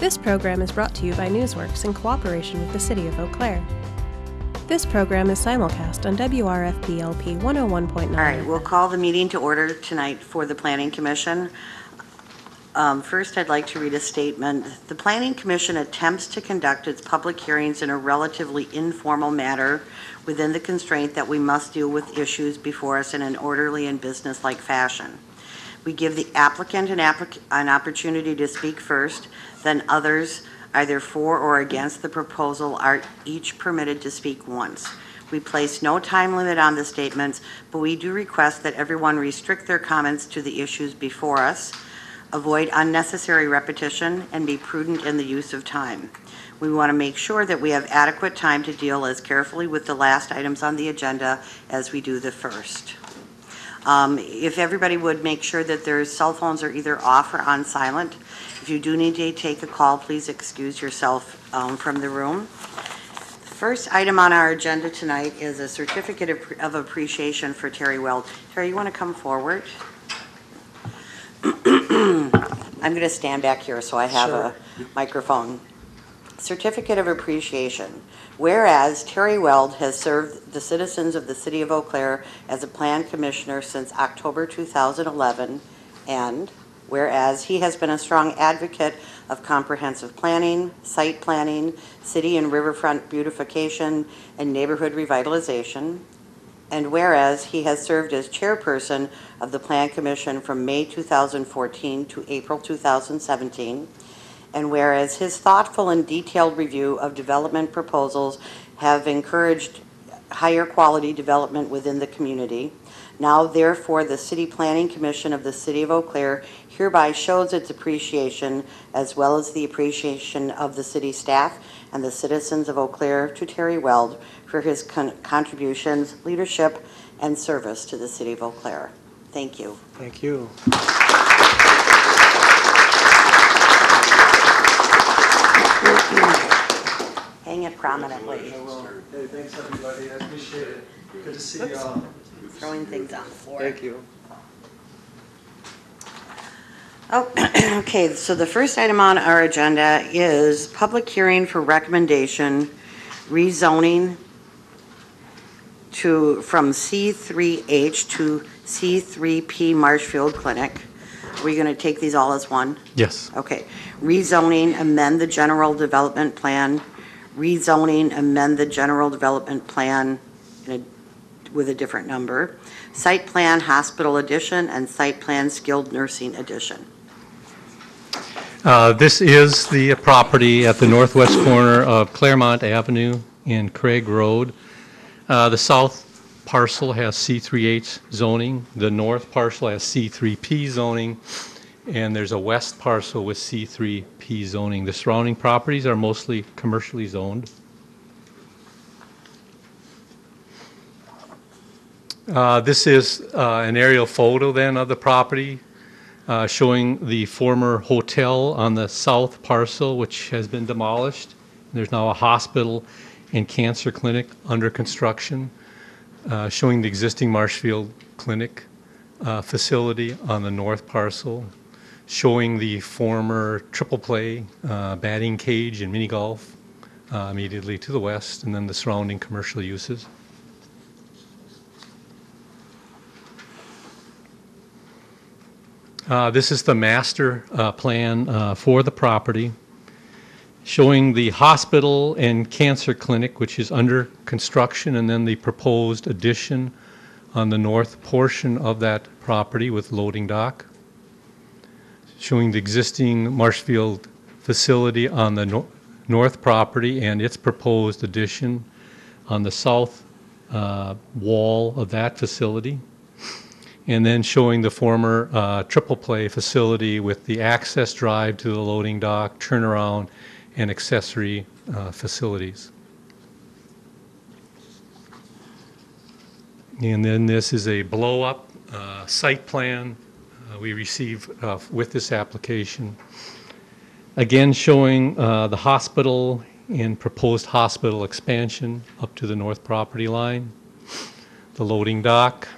This program is brought to you by Newsworks in cooperation with the City of Eau Claire. This program is simulcast on WRFP-LP 101.9. All right, we'll call the meeting to order tonight for the Planning Commission. First, I'd like to read a statement. The Planning Commission attempts to conduct its public hearings in a relatively informal manner within the constraint that we must deal with issues before us in an orderly and business-like fashion. We give the applicant an opportunity to speak first, then others, either for or against the proposal, are each permitted to speak once. We place no time limit on the statements, but we do request that everyone restrict their comments to the issues before us, avoid unnecessary repetition, and be prudent in the use of time. We want to make sure that we have adequate time to deal as carefully with the last items on the agenda as we do the first. If everybody would make sure that their cell phones are either off or on silent. If you do need to take a call, please excuse yourself from the room. The first item on our agenda tonight is a certificate of appreciation for Terry Weld. Terry, you want to come forward? I'm going to stand back here so I have a microphone. Certificate of appreciation. Whereas Terry Weld has served the citizens of the City of Eau Claire as a plan commissioner since October 2011, and whereas he has been a strong advocate of comprehensive planning, site planning, city and riverfront beautification, and neighborhood revitalization, and whereas he has served as chairperson of the Plan Commission from May 2014 to April 2017, and whereas his thoughtful and detailed review of development proposals have encouraged higher quality development within the community, now therefore the City Planning Commission of the City of Eau Claire hereby shows its appreciation as well as the appreciation of the city staff and the citizens of Eau Claire to Terry Weld for his contributions, leadership, and service to the City of Eau Claire. Thank you. Thank you. Hang it prominently. Hey, thanks everybody. I appreciate it. Good to see you all. Throwing things on the floor. Thank you. Oh, okay, so the first item on our agenda is public hearing for recommendation rezoning from C3H to C3P Marshfield Clinic. Are we going to take these all as one? Yes. Okay. Rezoning, amend the general development plan. Rezoning, amend the general development plan with a different number. Site plan hospital addition and site plan skilled nursing addition. This is the property at the northwest corner of Claremont Avenue and Craig Road. The south parcel has C3H zoning. The north parcel has C3P zoning. And there's a west parcel with C3P zoning. The surrounding properties are mostly commercially zoned. This is an aerial photo then of the property showing the former hotel on the south parcel, which has been demolished. There's now a hospital and cancer clinic under construction, showing the existing Marshfield Clinic facility on the north parcel, showing the former triple play batting cage and mini golf immediately to the west, and then the surrounding commercial uses. This is the master plan for the property, showing the hospital and cancer clinic, which is under construction, and then the proposed addition on the north portion of that property with loading dock, showing the existing Marshfield facility on the north property and its proposed addition on the south wall of that facility, and then showing the former triple play facility with the access drive to the loading dock, turnaround, and accessory facilities. And then this is a blow-up site plan we received with this application. Again, showing the hospital and proposed hospital expansion up to the north property line, the loading dock,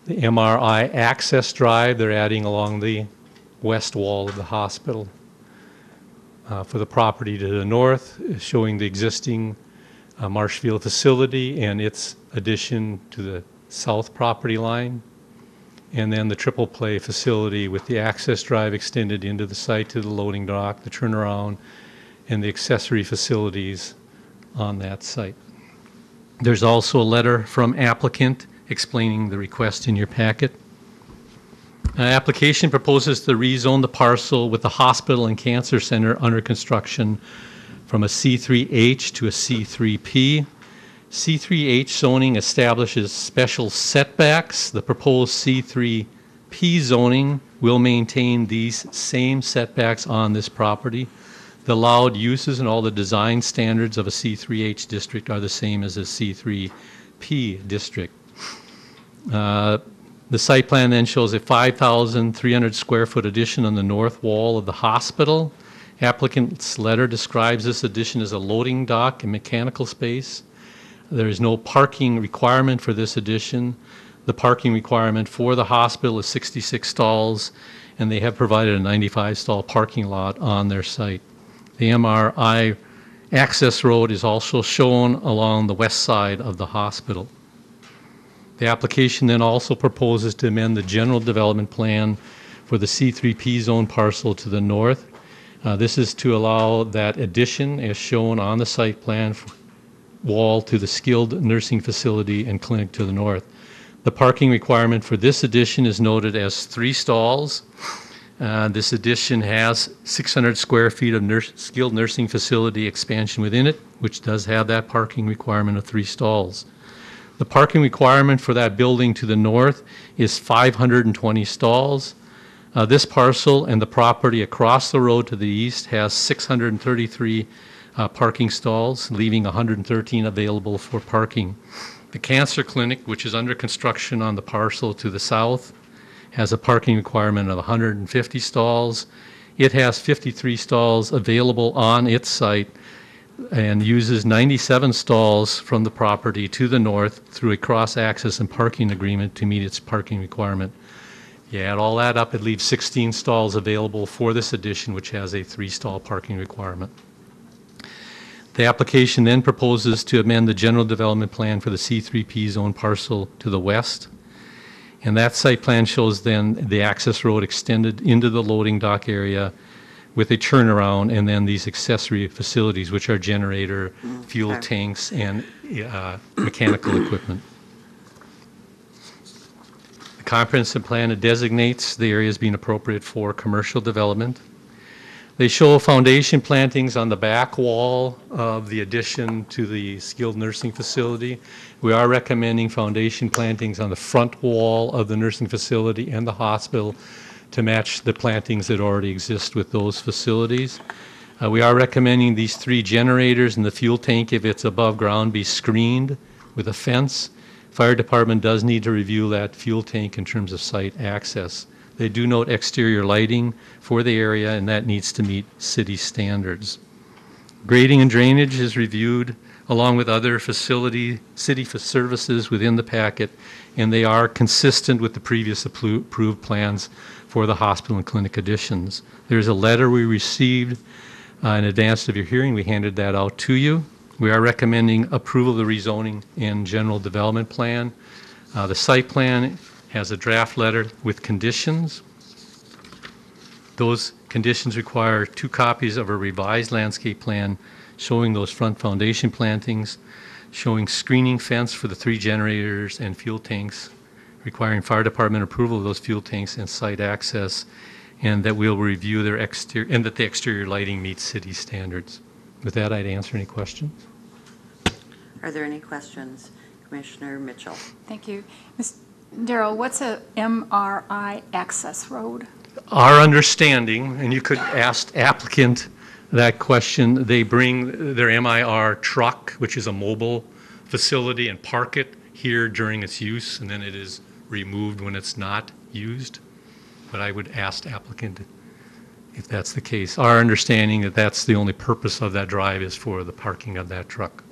the MRI access drive they're adding along the west wall of the hospital. for the property to the north, showing the existing Marshfield facility and its addition to the south property line. And then the triple play facility with the access drive extended into the site to the loading dock, the turnaround, and the accessory facilities on that site. There's also a letter from applicant explaining the request in your packet. Application proposes to rezone the parcel with the hospital and cancer center under construction from a C3H to a C3P. C3H zoning establishes special setbacks. The proposed C3P zoning will maintain these same setbacks on this property. The allowed uses and all the design standards of a C3H district are the same as a C3P district. The site plan then shows a 5,300 square foot addition on the north wall of the hospital. Applicant's letter describes this addition as a loading dock and mechanical space. There is no parking requirement for this addition. The parking requirement for the hospital is 66 stalls, and they have provided a 95-stall parking lot on their site. The MRI access road is also shown along the west side of the hospital. The application then also proposes to amend the general development plan for the C3P zone parcel to the north. This is to allow that addition as shown on the site plan wall to the skilled nursing facility and clinic to the north. The parking requirement for this addition is noted as 3 stalls. This addition has 600 square feet of skilled nursing facility expansion within it, which does have that parking requirement of 3 stalls. The parking requirement for that building to the north is 520 stalls. This parcel and the property across the road to the east has 633 parking stalls, leaving 113 available for parking. The cancer clinic, which is under construction on the parcel to the south, has a parking requirement of 150 stalls. It has 53 stalls available on its site and uses 97 stalls from the property to the north through a cross-access and parking agreement to meet its parking requirement. You add all that up, it leaves 16 stalls available for this addition, which has a 3-stall parking requirement. The application then proposes to amend the general development plan for the C3P zone parcel to the west. And that site plan shows then the access road extended into the loading dock area with a turnaround, and then these accessory facilities, which are generator, fuel tanks, and mechanical equipment. The comprehensive plan designates the areas being appropriate for commercial development. They show foundation plantings on the back wall of the addition to the skilled nursing facility. We are recommending foundation plantings on the front wall of the nursing facility and the hospital to match the plantings that already exist with those facilities. We are recommending these 3 generators and the fuel tank, if it's above ground, be screened with a fence. Fire department does need to review that fuel tank in terms of site access. They do note exterior lighting for the area, and that needs to meet city standards. Grading and drainage is reviewed along with other city services within the packet, and they are consistent with the previous approved plans for the hospital and clinic additions. There's a letter we received in advance of your hearing. We handed that out to you. We are recommending approval of the rezoning and general development plan. The site plan has a draft letter with conditions. Those conditions require 2 copies of a revised landscape plan showing those front foundation plantings, showing screening fence for the 3 generators and fuel tanks, requiring fire department approval of those fuel tanks and site access, and that we'll review their exterior, and that the exterior lighting meets city standards. With that, I'd answer any questions. Are there any questions? Commissioner Mitchell. Thank you. Ms. Darrell, what's a MRI access road? Our understanding, and you could ask applicant that question, they bring their MIR truck, which is a mobile facility, and park it here during its use, and then it is removed when it's not used. But I would ask applicant if that's the case. Our understanding that that's the only purpose of that drive is for the parking of that truck.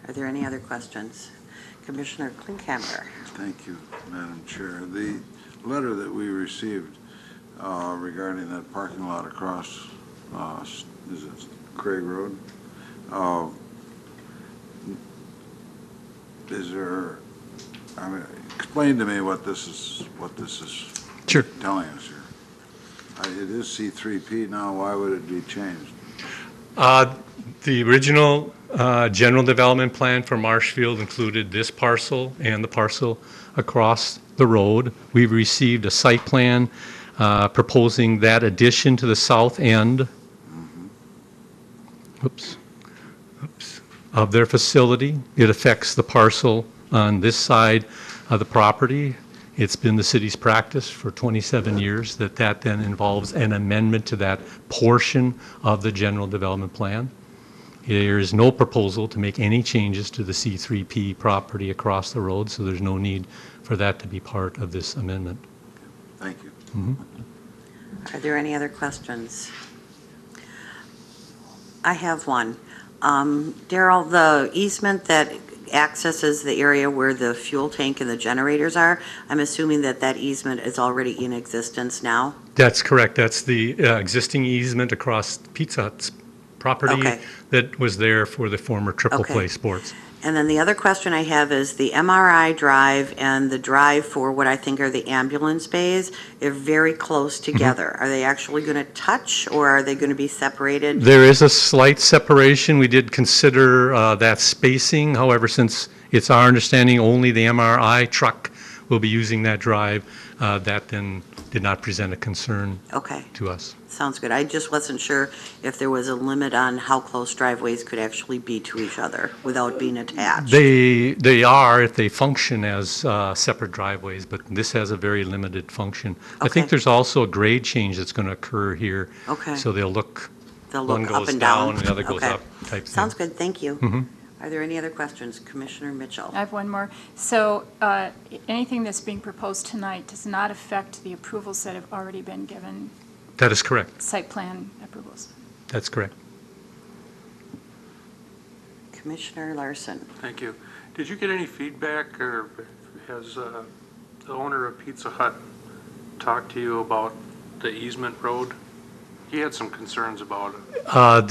Are there any other questions? Commissioner Klinkhammer. Thank you, Madam Chair. The letter that we received regarding that parking lot across, is it Craig Road? Uh, Is there, I mean, explain to me what this is Sure. telling us here. It is C3P now, why would it be changed? The original general development plan for Marshfield included this parcel and the parcel across the road. We've received a site plan proposing that addition to the south end of their facility. It affects the parcel on this side of the property. It's been the city's practice for 27 years that then involves an amendment to that portion of the general development plan. There is no proposal to make any changes to the C3P property across the road, so there's no need for that to be part of this amendment. Thank you. Are there any other questions? I have one. Daryl, the easement that accesses the area where the fuel tank and the generators are, I'm assuming that that easement is already in existence now? That's correct. That's the existing easement across Pizza Hut's property Okay. that was there for the former Triple Okay. Play Sports. And then the other question I have is the MRI drive and the drive for what I think are the ambulance bays, they're very close together. Are they actually going to touch, or are they going to be separated? There is a slight separation. We did consider that spacing. However, since it's our understanding only the MRI truck will be using that drive, that then did not present a concern Okay, to us. sounds good. I just wasn't sure if there was a limit on how close driveways could actually be to each other without being attached. They are if they function as separate driveways, but this has a very limited function. I Okay. think there's also a grade change that's going to occur here. Okay. So they'll look, They'll one look up goes and down. down and the other goes Okay. up type thing. Sounds good, thank you. Mhm. Are there any other questions? Commissioner Mitchell? I have one more. So anything that's being proposed tonight does not affect the approvals that have already been given, That is correct. site plan approvals? That's correct. Commissioner Larson? Thank you. Did you get any feedback, or has the owner of Pizza Hut talked to you about the easement road? He had some concerns about it.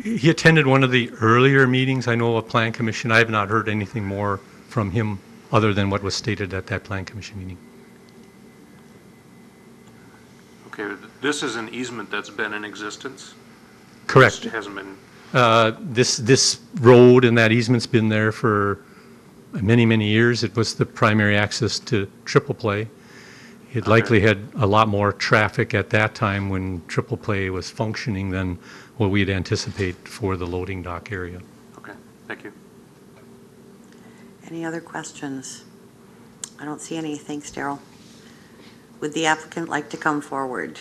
He attended one of the earlier meetings, I know, of Plan Commission. I have not heard anything more from him other than what was stated at that Plan Commission meeting. Okay, this is an easement that's been in existence? Correct. It hasn't been, This road and that easement's been there for many, many years. It was the primary access to Triple Play. It likely had a lot more traffic at that time when Triple Play was functioning than what we'd anticipate for the loading dock area. okay, thank you. Any other questions? I don't see any. Thanks, Daryl. Would the applicant like to come forward?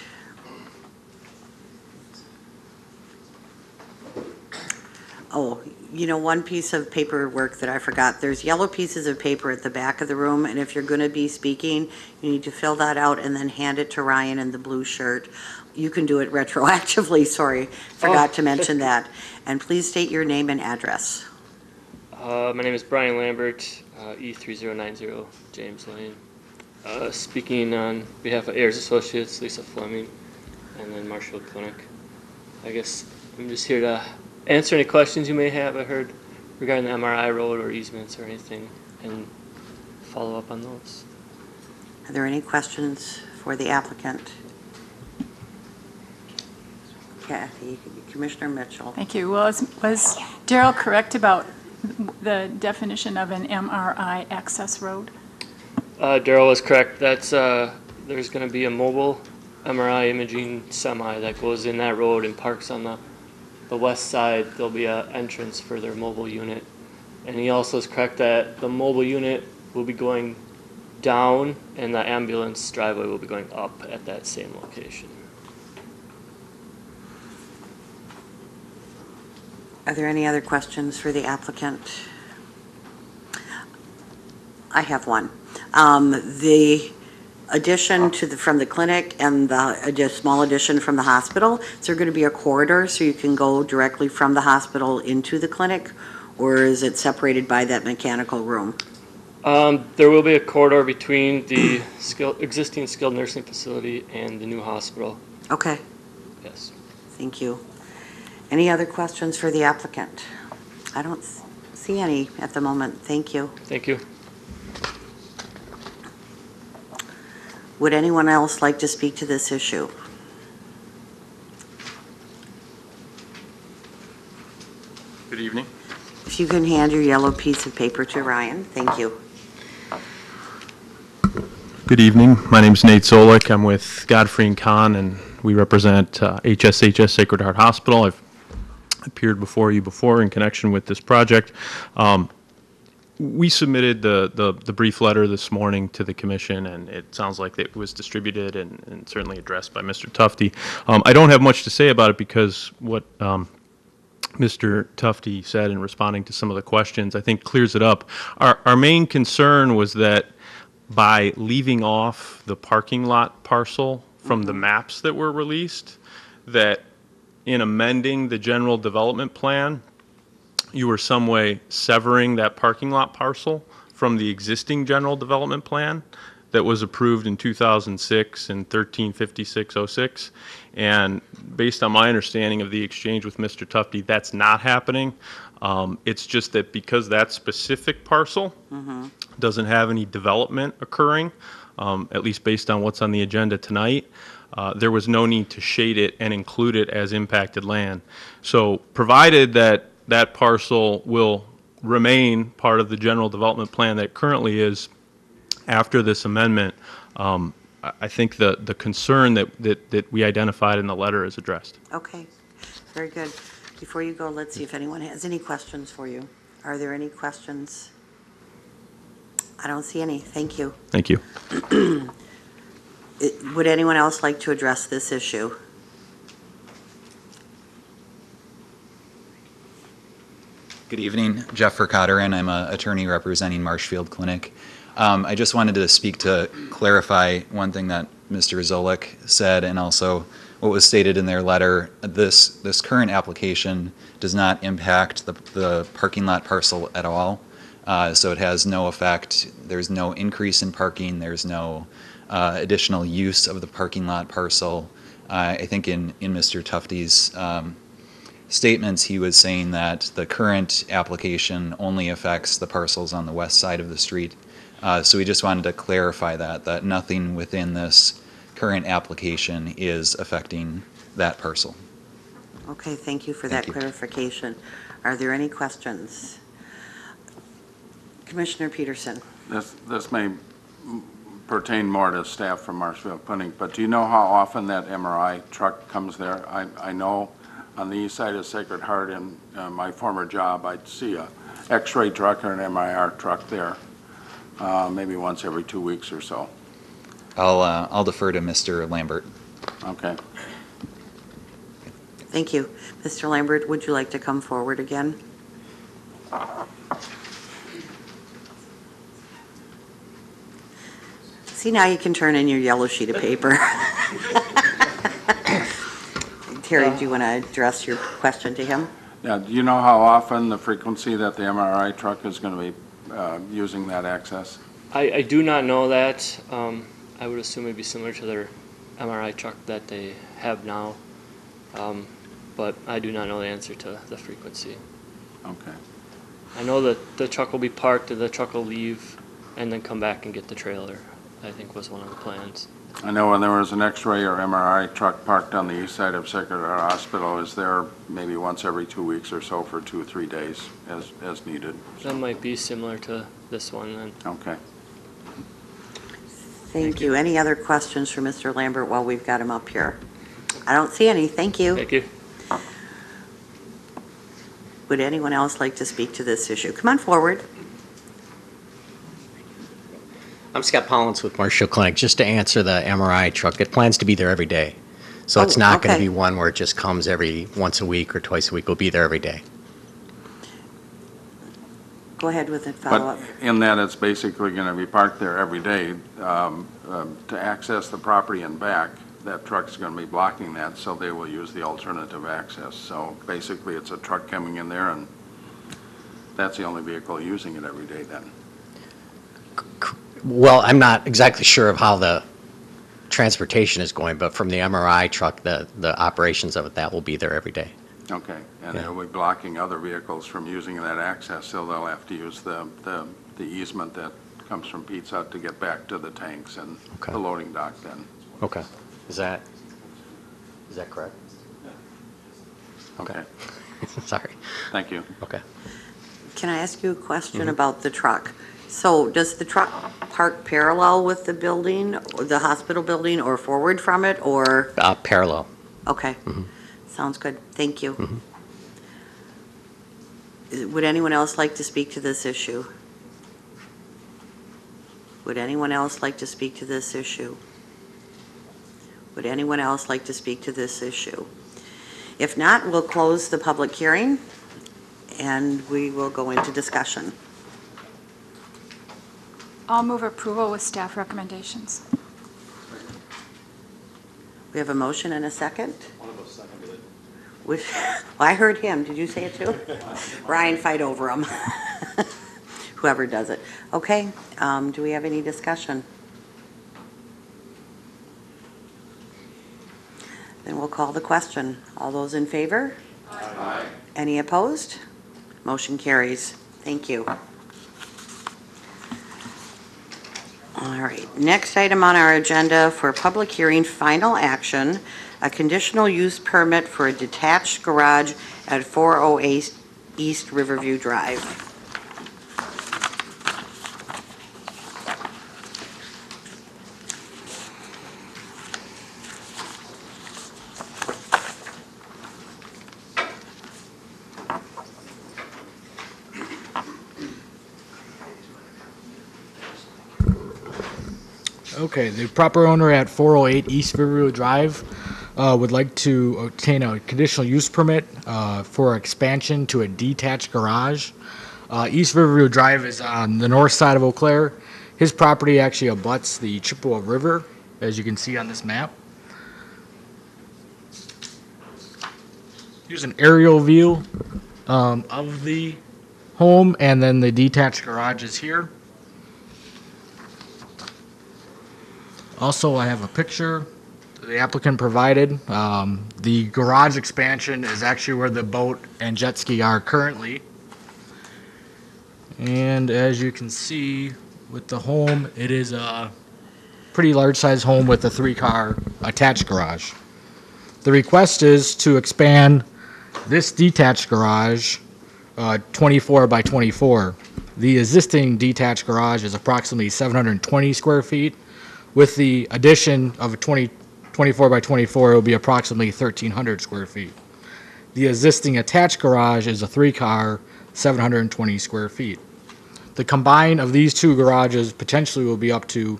Oh, you know, one piece of paperwork that I forgot. There's yellow pieces of paper at the back of the room, and if you're going to be speaking, you need to fill that out and then hand it to Ryan in the blue shirt. You can do it retroactively, sorry, forgot to mention that. And please state your name and address. My name is Brian Lambert, E3090 James Lane. Speaking on behalf of Ayers Associates, Lisa Fleming, and then Marshfield Clinic. I guess I'm just here to answer any questions you may have, I heard, regarding the MRI road or easements or anything, and follow up on those. Are there any questions for the applicant? Kathy, Commissioner Mitchell. Thank you. Well, was Daryl correct about the definition of an MRI access road? Daryl was correct. That's there's going to be a mobile MRI imaging semi that goes in that road and parks on the west side. There'll be an entrance for their mobile unit. And he also is correct that the mobile unit will be going down and the ambulance driveway will be going up at that same location. Are there any other questions for the applicant? I have one. The addition from the clinic and the small addition from the hospital, is there going to be a corridor so you can go directly from the hospital into the clinic, or is it separated by that mechanical room? There will be a corridor between the existing skilled nursing facility and the new hospital. Okay, Yes. thank you. Any other questions for the applicant? I don't see any at the moment. Thank you. Thank you. Would anyone else like to speak to this issue? Good evening. If you can hand your yellow piece of paper to Ryan, thank you. Good evening. My name is Nate Solik. I'm with Godfrey and Kahn, and we represent HSHS Sacred Heart Hospital. I've appeared before you before in connection with this project. We submitted the brief letter this morning to the commission, and it sounds like it was distributed and certainly addressed by Mr. Tufte. I don't have much to say about it because what Mr. Tufte said in responding to some of the questions, I think clears it up. Our main concern was that by leaving off the parking lot parcel from the maps that were released, that in amending the general development plan, you were some way severing that parking lot parcel from the existing general development plan that was approved in 2006 and 135606. And based on my understanding of the exchange with Mr. Tufte, that's not happening. It's just that because that specific parcel doesn't have any development occurring, at least based on what's on the agenda tonight, there was no need to shade it and include it as impacted land. So provided that that parcel will remain part of the general development plan that currently is after this amendment, I think the concern that we identified in the letter is addressed. Okay, very good. Before you go, let's see if anyone has any questions for you. Are there any questions? I don't see any. Thank you. Thank you. Would anyone else like to address this issue? Good evening, Jeff Cotter, I'm an attorney representing Marshfield Clinic. I just wanted to speak to clarify one thing that Mr. Zolik said and also what was stated in their letter. This current application does not impact the parking lot parcel at all. So it has no effect. There's no increase in parking. There's no additional use of the parking lot parcel. I think in Mr. Tufte's statements, he was saying that the current application only affects the parcels on the west side of the street. So we just wanted to clarify that nothing within this current application is affecting that parcel. Okay, thank you for Thank that you. clarification. Are there any questions? Commissioner Peterson. This may pertain more to staff from Marshfield Clinic, but do you know how often that MRI truck comes there? I know on the east side of Sacred Heart in my former job, I'd see a X-ray truck or an MRI truck there, maybe once every 2 weeks or so. I'll defer to Mr. Lambert. Okay. Thank you. Mr. Lambert, would you like to come forward again? See, now you can turn in your yellow sheet of paper. Terry, do you want to address your question to him? Yeah, do you know how often the frequency that the MRI truck is going to be using that access? I do not know that. I would assume it'd be similar to their MRI truck that they have now. But I do not know the answer to the frequency. Okay. I know that the truck will be parked and the truck will leave and then come back and get the trailer, I think was one of the plans. I know when there was an X-ray or MRI truck parked on the east side of Sacred Heart Hospital, is there maybe once every 2 weeks or so for 2 or 3 days as needed. That might be similar to this one then. Okay. Thank you. Any other questions for Mr. Lambert while we've got him up here? I don't see any. Thank you. Thank you. Would anyone else like to speak to this issue? Come on forward. I'm Scott Pollins with Marshfield Clinic. Just to answer the MRI truck, it plans to be there every day. So it's not going to okay. be one where it just comes every once a week or twice a week. It'll be there every day. Go ahead with the follow-up. But in that, it's basically going to be parked there every day. To access the property and back, that truck's going to be blocking that, so they will use the alternative access. So basically, it's a truck coming in there, and that's the only vehicle using it every day then. Well, I'm not exactly sure of how the transportation is going, but from the MRI truck, the operations of it, that will be there every day. Okay, and Yeah. they'll be blocking other vehicles from using that access, so they'll have to use the easement that comes from Pizza Hut to get back to the tanks and Okay. the loading dock then. Okay. Is that correct? Okay, Sorry. thank you. Okay. Can I ask you a question about the truck? So does the truck park parallel with the building, or the hospital building, or forward from it, or? Parallel. Okay, sounds good, thank you. Would anyone else like to speak to this issue? Would anyone else like to speak to this issue? Would anyone else like to speak to this issue? If not, we'll close the public hearing, and we will go into discussion. I'll move approval with staff recommendations. We have a motion and a second? One of us seconded it. Well, I heard him. Did you say it too? Ryan, fight over him. Whoever does it. Okay, do we have any discussion? Then we'll call the question. All those in favor? Aye. Any opposed? Motion carries. Thank you. All right, next item on our agenda for public hearing, final action, a conditional use permit for a detached garage at 408 East Riverview Drive. Okay, the proper owner at 408 East Riverview Drive would like to obtain a conditional use permit for expansion to a detached garage. East Riverview Drive is on the north side of Eau Claire. His property actually abuts the Chippewa River, as you can see on this map. Here's an aerial view of the home, and then the detached garage is here. Also, I have a picture the applicant provided. The garage expansion is actually where the boat and jet ski are currently. And as you can see with the home, it is a pretty large size home with a 3-car attached garage. The request is to expand this detached garage 24 by 24. The existing detached garage is approximately 720 square feet. With the addition of a 24 by 24, it will be approximately 1,300 square feet. The existing attached garage is a 3-car, 720 square feet. The combine of these two garages potentially will be up to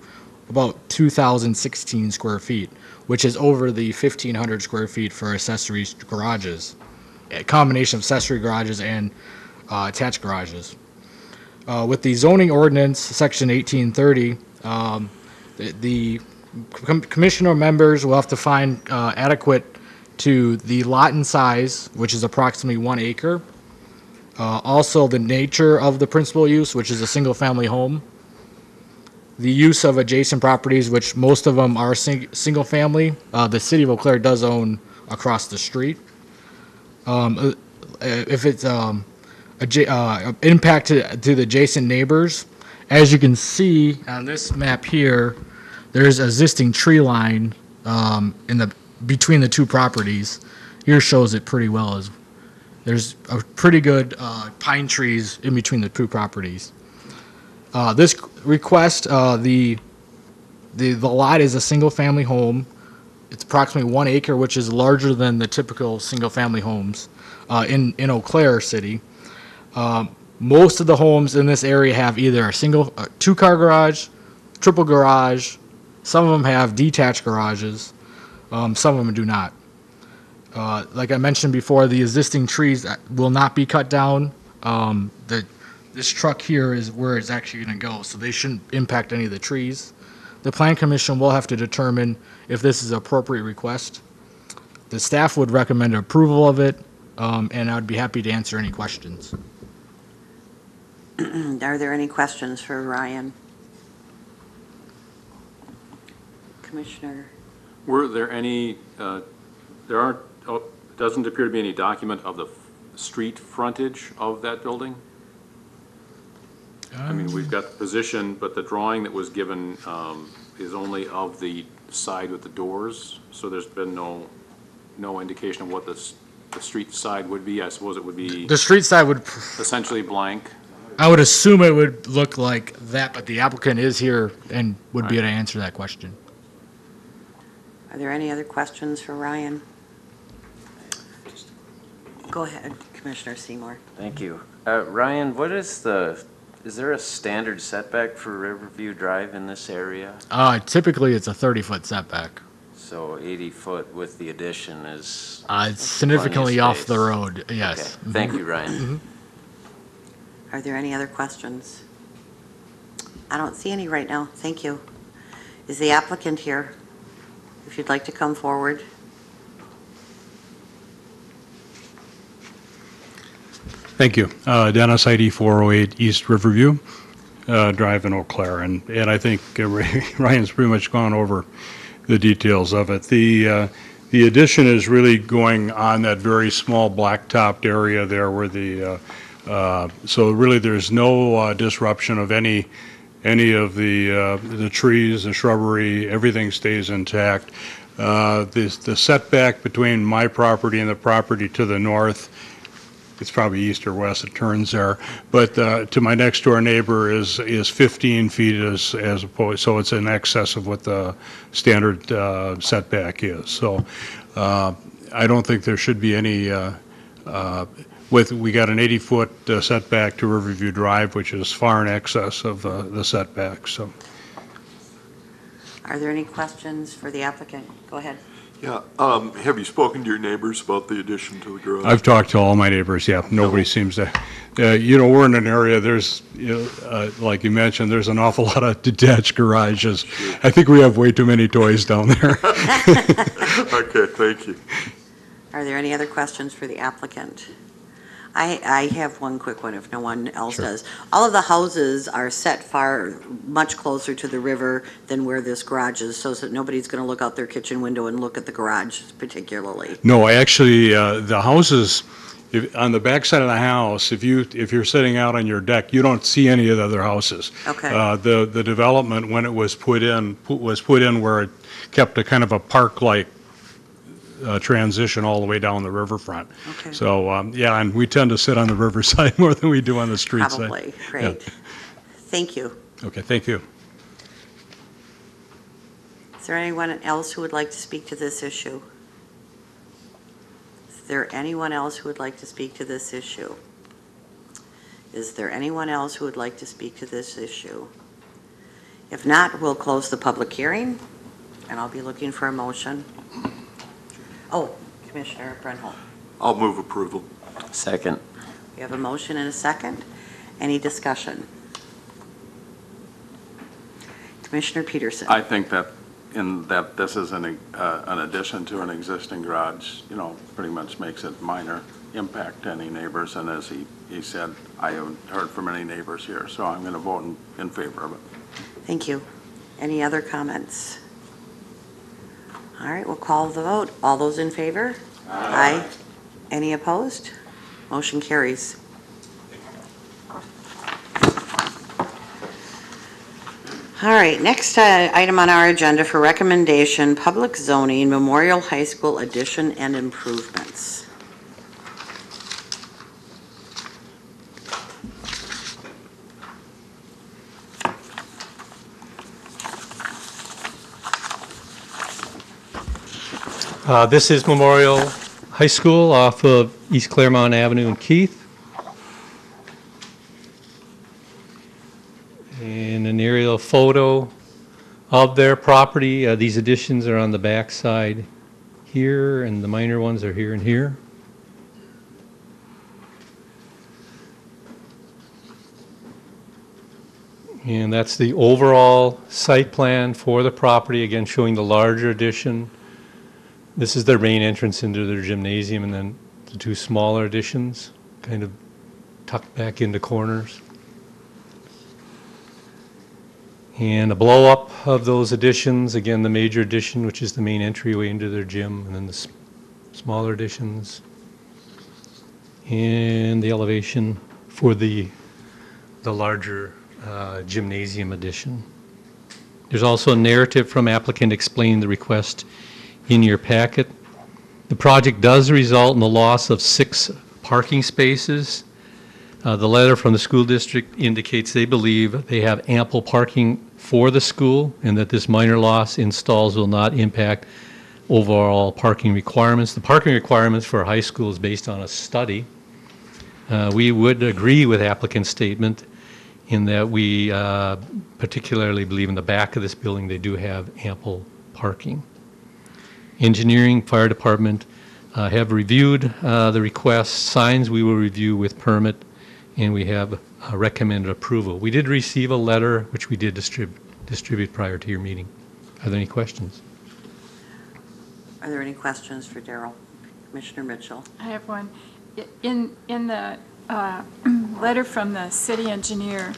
about 2,016 square feet, which is over the 1,500 square feet for accessory garages, a combination of accessory garages and attached garages. With the zoning ordinance, section 1830, the commissioner members will have to find adequate to the lot and size, which is approximately 1 acre. Also, the nature of the principal use, which is a single-family home. The use of adjacent properties, which most of them are single-family. The city of Eau Claire does own across the street. If it's impact to the adjacent neighbors, as you can see on this map here, there's existing tree line between the two properties. Here shows it pretty well. There's a pretty good pine trees in between the two properties. This request, the lot is a single-family home. It's approximately 1 acre, which is larger than the typical single-family homes in Eau Claire City. Most of the homes in this area have either a 2-car garage, triple garage. Some of them have detached garages. Some of them do not. Like I mentioned before, the existing trees will not be cut down. This truck here is where it's actually going to go, so they shouldn't impact any of the trees. The Plan Commission will have to determine if this is an appropriate request. The staff would recommend approval of it, and I would be happy to answer any questions. Are there any questions for Ryan? Commissioner, Were there any, there aren't, doesn't appear to be any document of the street frontage of that building? I mean, we've got the position, but the drawing that was given is only of the side with the doors, so there's been no indication of what the street side would be. I suppose it would be The street side would, essentially blank. I would assume it would look like that, but the applicant is here and would be able to answer that question. are there any other questions for Ryan? Go ahead, Commissioner Seymour. Thank you. Ryan, is there a standard setback for Riverview Drive in this area? Typically, it's a 30-foot setback. So 80 foot with the addition is It's significantly plenty of off the space. road, yes. Okay. Thank you, Ryan. Are there any other questions? I don't see any right now. Thank you. Is the applicant here? If you'd like to come forward. Thank you. Dennis, ID 408 East Riverview Drive in Eau Claire. And I think Ryan's pretty much gone over the details of it. The addition is really going on that very small black-topped area there where so really there's no disruption of any of the trees, the shrubbery, everything stays intact. The setback between my property and the property to the north, it's probably east or west, it turns there, but to my next door neighbor is 15 feet as opposed, so it's in excess of what the standard setback is. So I don't think there should be any, we got an 80-foot setback to Riverview Drive, which is far in excess of the setback, so. Are there any questions for the applicant? Go ahead. Yeah, have you spoken to your neighbors about the addition to the garage? I've talked to all my neighbors, yeah. Nobody seems to, we're in an area, there's, like you mentioned, there's an awful lot of detached garages. Sure. I think we have way too many toys down there. Okay, thank you. Are there any other questions for the applicant? I have one quick one if no one else does. All of the houses are set much closer to the river than where this garage is, so that nobody's going to look out their kitchen window and look at the garage particularly. No, I actually, the houses, on the backside of the house, if you're sitting out on your deck, you don't see any of the other houses. Okay. The development, when it was put in where it kept a kind of a park-like transition all the way down the riverfront. Okay. So, and we tend to sit on the riverside more than we do on the street side. Probably, great. Yeah. Thank you. Okay, thank you. Is there anyone else who would like to speak to this issue? Is there anyone else who would like to speak to this issue? Is there anyone else who would like to speak to this issue? If not, we'll close the public hearing, and I'll be looking for a motion. Oh, Commissioner Brenholm. I'll move approval. Second. We have a motion and a second. Any discussion? Commissioner Peterson. I think that this is an addition to an existing garage, pretty much makes it minor impact to any neighbors. And as he said, I haven't heard from any neighbors here, so I'm going to vote in favor of it. Thank you. Any other comments? All right, we'll call the vote. All those in favor? Aye. Any opposed? Motion carries. All right, next item on our agenda for recommendation, public zoning, Memorial High School addition and improvements. This is Memorial High School off of East Claremont Avenue in Keith. And an aerial photo of their property. These additions are on the back side here, and the minor ones are here and here. And that's the overall site plan for the property, again showing the larger addition. This is their main entrance into their gymnasium, and then the two smaller additions kind of tucked back into corners. And a blow-up of those additions, again, the major addition, which is the main entryway into their gym, and then the smaller additions. And the elevation for the larger gymnasium addition. There's also a narrative from applicant explaining the request in your packet. The project does result in the loss of 6 parking spaces. The letter from the school district indicates they believe they have ample parking for the school and that this minor loss in stalls will not impact overall parking requirements. The parking requirements for a high school is based on a study. We would agree with applicant's statement in that we particularly believe in the back of this building they do have ample parking. Engineering, fire department have reviewed the request. Signs we will review with permit, and we have recommended approval. We did receive a letter which we did distribute prior to your meeting. Are there any questions? Are there any questions for Daryl? Commissioner Mitchell? I have one. In the letter from the city engineer,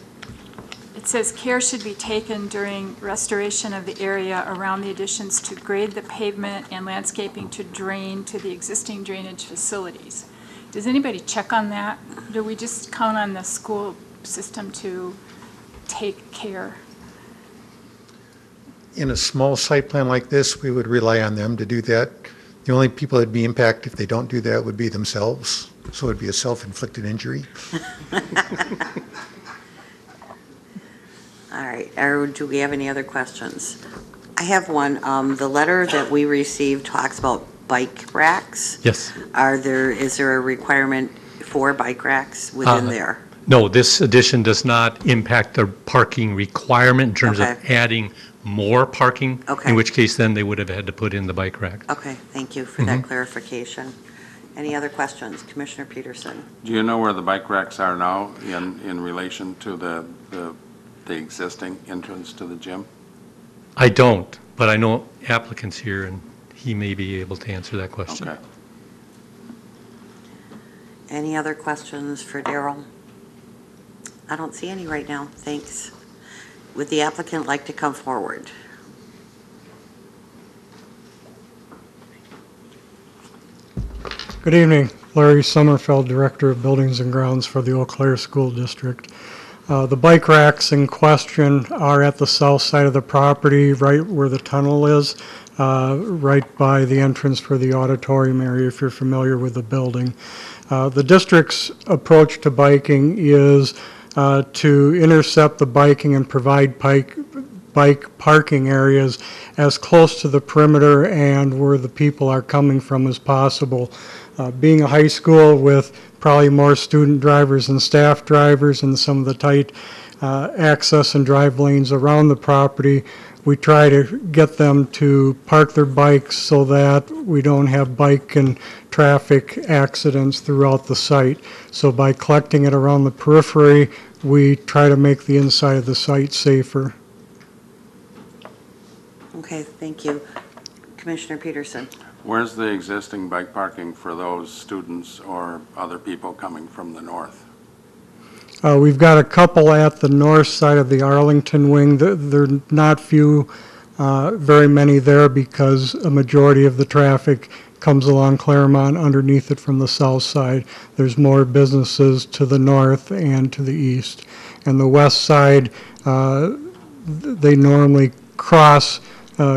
it says care should be taken during restoration of the area around the additions to grade the pavement and landscaping to drain to the existing drainage facilities. Does anybody check on that? Do we just count on the school system to take care? In a small site plan like this, we would rely on them to do that. The only people that'd be impacted if they don't do that would be themselves. So it'd be a self-inflicted injury. All right, or do we have any other questions? I have one. The letter that we received talks about bike racks. Yes. Is there a requirement for bike racks within there? No, this addition does not impact the parking requirement in terms of adding more parking, in which case then they would have had to put in the bike rack. Okay, thank you for that clarification. Any other questions? Commissioner Peterson? Do you know where the bike racks are now in relation to the existing entrance to the gym? I don't, but I know applicant's here and he may be able to answer that question. Okay. Any other questions for Daryl? I don't see any right now. Thanks. Would the applicant like to come forward? Good evening. Larry Sommerfeld, Director of Buildings and Grounds for the Eau Claire School District. The bike racks in question are at the south side of the property, right where the tunnel is, right by the entrance for the auditorium area, if you're familiar with the building. The district's approach to biking is to intercept the biking and provide bike parking areas as close to the perimeter and where the people are coming from as possible. Being a high school with probably more student drivers than staff drivers and some of the tight access and drive lanes around the property, we try to get them to park their bikes so that we don't have bike and traffic accidents throughout the site. So by collecting it around the periphery, we try to make the inside of the site safer. Okay, thank you. Commissioner Peterson? Where's the existing bike parking for those students or other people coming from the north? We've got a couple at the north side of the Arlington wing. There are not very many there because a majority of the traffic comes along Claremont underneath it from the south side. There's more businesses to the north and to the east. And the west side, they normally cross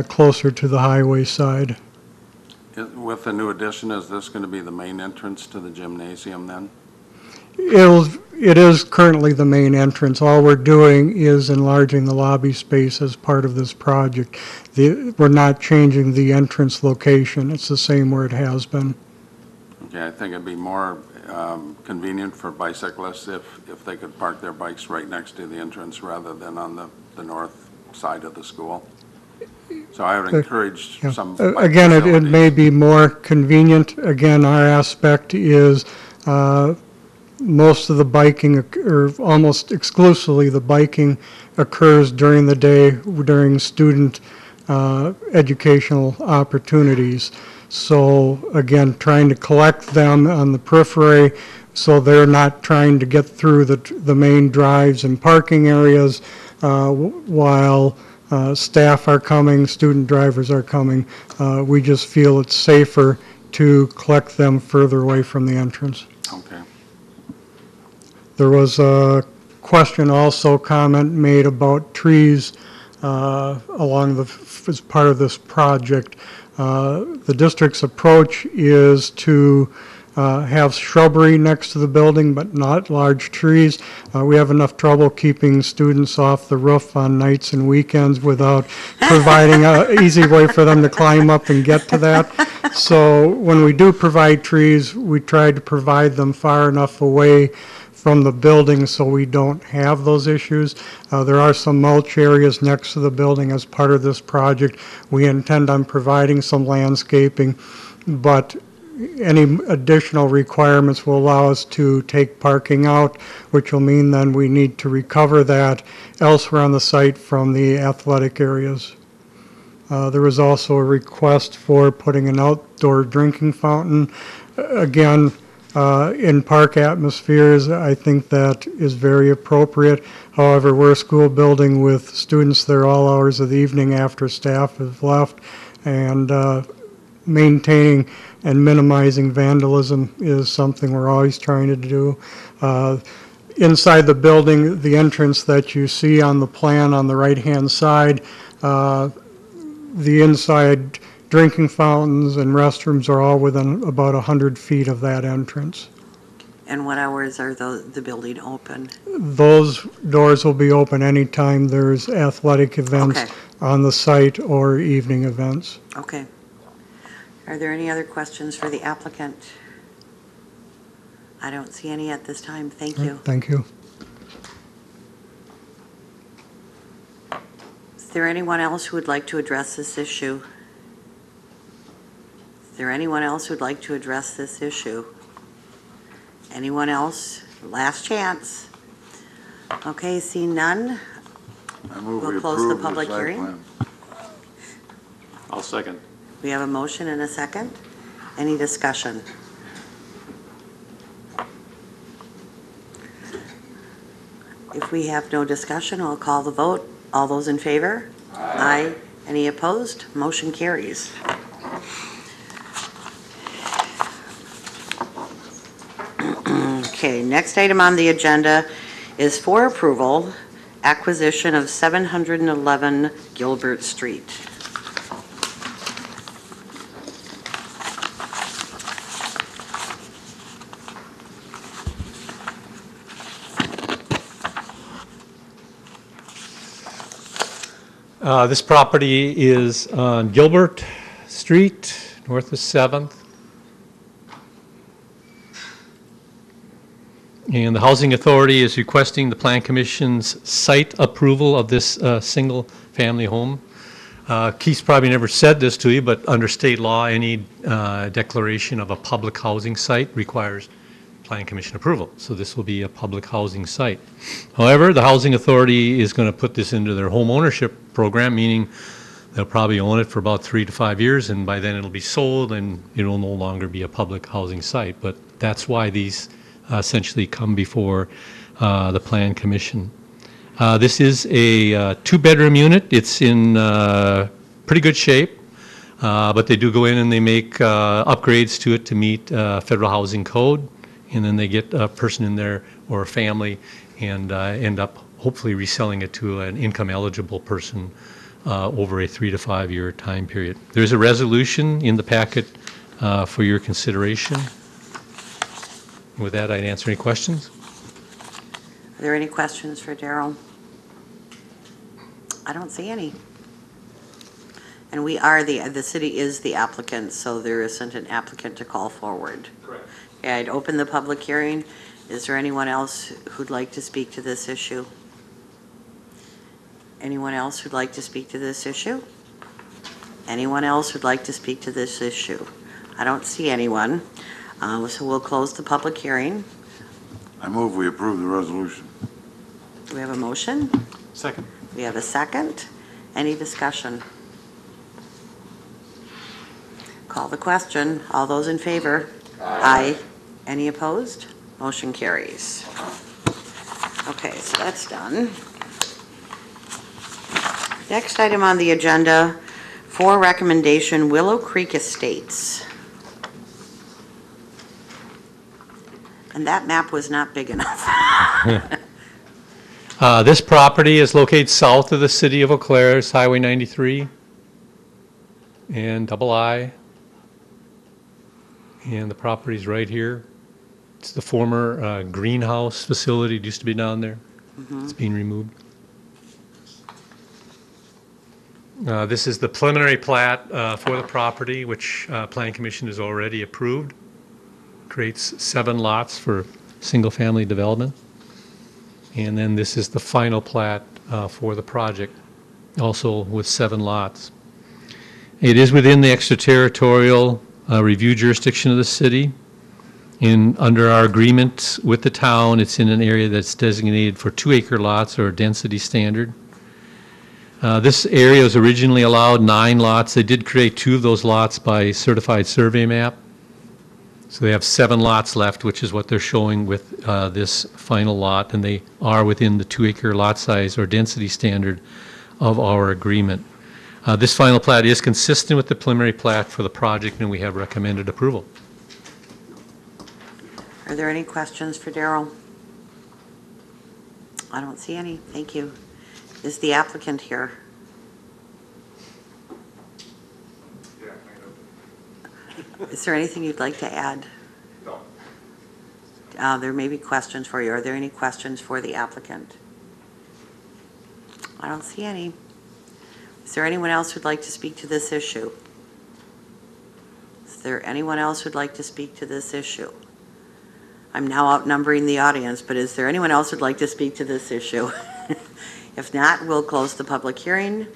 closer to the highway side. With the new addition, is this going to be the main entrance to the gymnasium then? It is currently the main entrance. All we're doing is enlarging the lobby space as part of this project. We're not changing the entrance location. It's the same where it has been. Okay, I think it'd be more convenient for bicyclists if they could park their bikes right next to the entrance rather than on the north side of the school. So I would encourage some bike again, it facilities. may be more convenient. Again, our aspect is most of the biking, or almost exclusively the biking, occurs during the day during student educational opportunities. So again, trying to collect them on the periphery so they're not trying to get through the main drives and parking areas, while staff are coming, student drivers are coming. We just feel it's safer to collect them further away from the entrance. Okay. There was a question, also comment made about trees as part of this project. The district's approach is to have shrubbery next to the building, but not large trees. We have enough trouble keeping students off the roof on nights and weekends without providing an easy way for them to climb up and get to that. So when we do provide trees, we try to provide them far enough away from the building so we don't have those issues. There are some mulch areas next to the building as part of this project. We intend on providing some landscaping, but any additional requirements will allow us to take parking out, which will mean then we need to recover that elsewhere on the site from the athletic areas. There was also a request for putting an outdoor drinking fountain. Again, in park atmospheres, I think that is very appropriate. However, we're a school building with students there all hours of the evening after staff has left, and maintaining and minimizing vandalism is something we're always trying to do. Inside the building, the entrance that you see on the plan on the right-hand side, the inside drinking fountains and restrooms are all within about 100 feet of that entrance. And what hours are the building open? Those doors will be open anytime there's athletic events on the site or evening events. Okay. Are there any other questions for the applicant? I don't see any at this time. Thank you. Thank you. Is there anyone else who would like to address this issue? Is there anyone else who'd like to address this issue? Anyone else? Last chance. Okay, seeing none, I move we'll we close the approve public site hearing. plan. I'll second. We have a motion and a second. Any discussion? If we have no discussion, I'll call the vote. All those in favor? Aye. Any opposed? Motion carries. Okay, next item on the agenda is for approval, acquisition of 711 Gilbert Street. This property is on Gilbert Street, north of 7th. And the Housing Authority is requesting the Plan Commission's site approval of this single-family home. Keith's probably never said this to you, but under state law, any declaration of a public housing site requires Plan Commission approval. So this will be a public housing site. However, the Housing Authority is going to put this into their home ownership program, meaning they'll probably own it for about 3 to 5 years, and by then it'll be sold and it will no longer be a public housing site. But that's why these essentially come before the Plan Commission. This is a 2-bedroom unit. It's in pretty good shape, but they do go in and they make upgrades to it to meet federal housing code, and then they get a person in there or a family and end up hopefully reselling it to an income eligible person over a 3 to 5 year time period. There's a resolution in the packet for your consideration. With that, I'd answer any questions. Are there any questions for Daryl? I don't see any. And we are the city is the applicant, so there isn't an applicant to call forward. Correct. Okay, I'd open the public hearing. Is there anyone else who'd like to speak to this issue? Anyone else who'd like to speak to this issue? Anyone else who'd like to speak to this issue? I don't see anyone. So we'll close the public hearing. I move we approve the resolution. Do we have a motion? Second. We have a second. Any discussion? Call the question. All those in favor? Aye. Any opposed? Motion carries. Okay, so that's done. Next item on the agenda, for recommendation, Willow Creek Estates. And that map was not big enough. This property is located south of the city of Eau Claire. It's Highway 93 and Double I. And the property's right here. It's the former greenhouse facility. It used to be down there. It's being removed. This is the preliminary plat for the property, which Planning Commission has already approved. Creates 7 lots for single-family development. And then this is the final plat for the project, also with 7 lots. It is within the extraterritorial review jurisdiction of the city. Under our agreement with the town, it's in an area that's designated for 2-acre lots or density standard. This area was originally allowed 9 lots. They did create 2 of those lots by certified survey map. So they have 7 lots left, which is what they're showing with this final lot, and they are within the 2-acre lot size or density standard of our agreement. This final plat is consistent with the preliminary plat for the project, and we have recommended approval. Are there any questions for Daryl? I don't see any. Thank you. Is the applicant here? Is there anything you'd like to add? No. There may be questions for you. Are there any questions for the applicant? I don't see any. Is there anyone else who'd like to speak to this issue? Is there anyone else who'd like to speak to this issue? I'm now outnumbering the audience, but is there anyone else who'd like to speak to this issue? If not, we'll close the public hearing,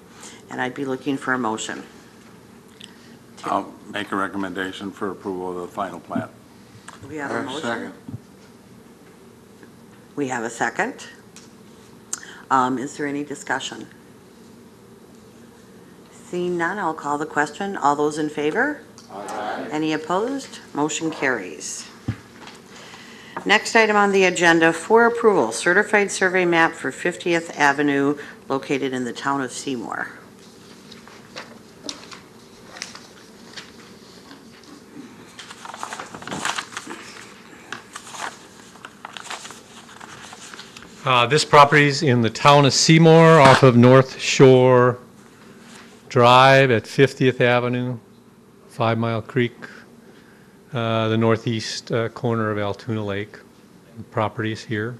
and I'd be looking for a motion. I'll make a recommendation for approval of the final plat. We have a motion. Second. We have a second. Is there any discussion? Seeing none, I'll call the question. All those in favor? Aye. Any opposed? Motion carries. Next item on the agenda, for approval, certified survey map for 50th Avenue located in the town of Seymour. This property's in the town of Seymour off of North Shore Drive at 50th Avenue, 5 Mile Creek, the northeast corner of Altoona Lake. The property is here.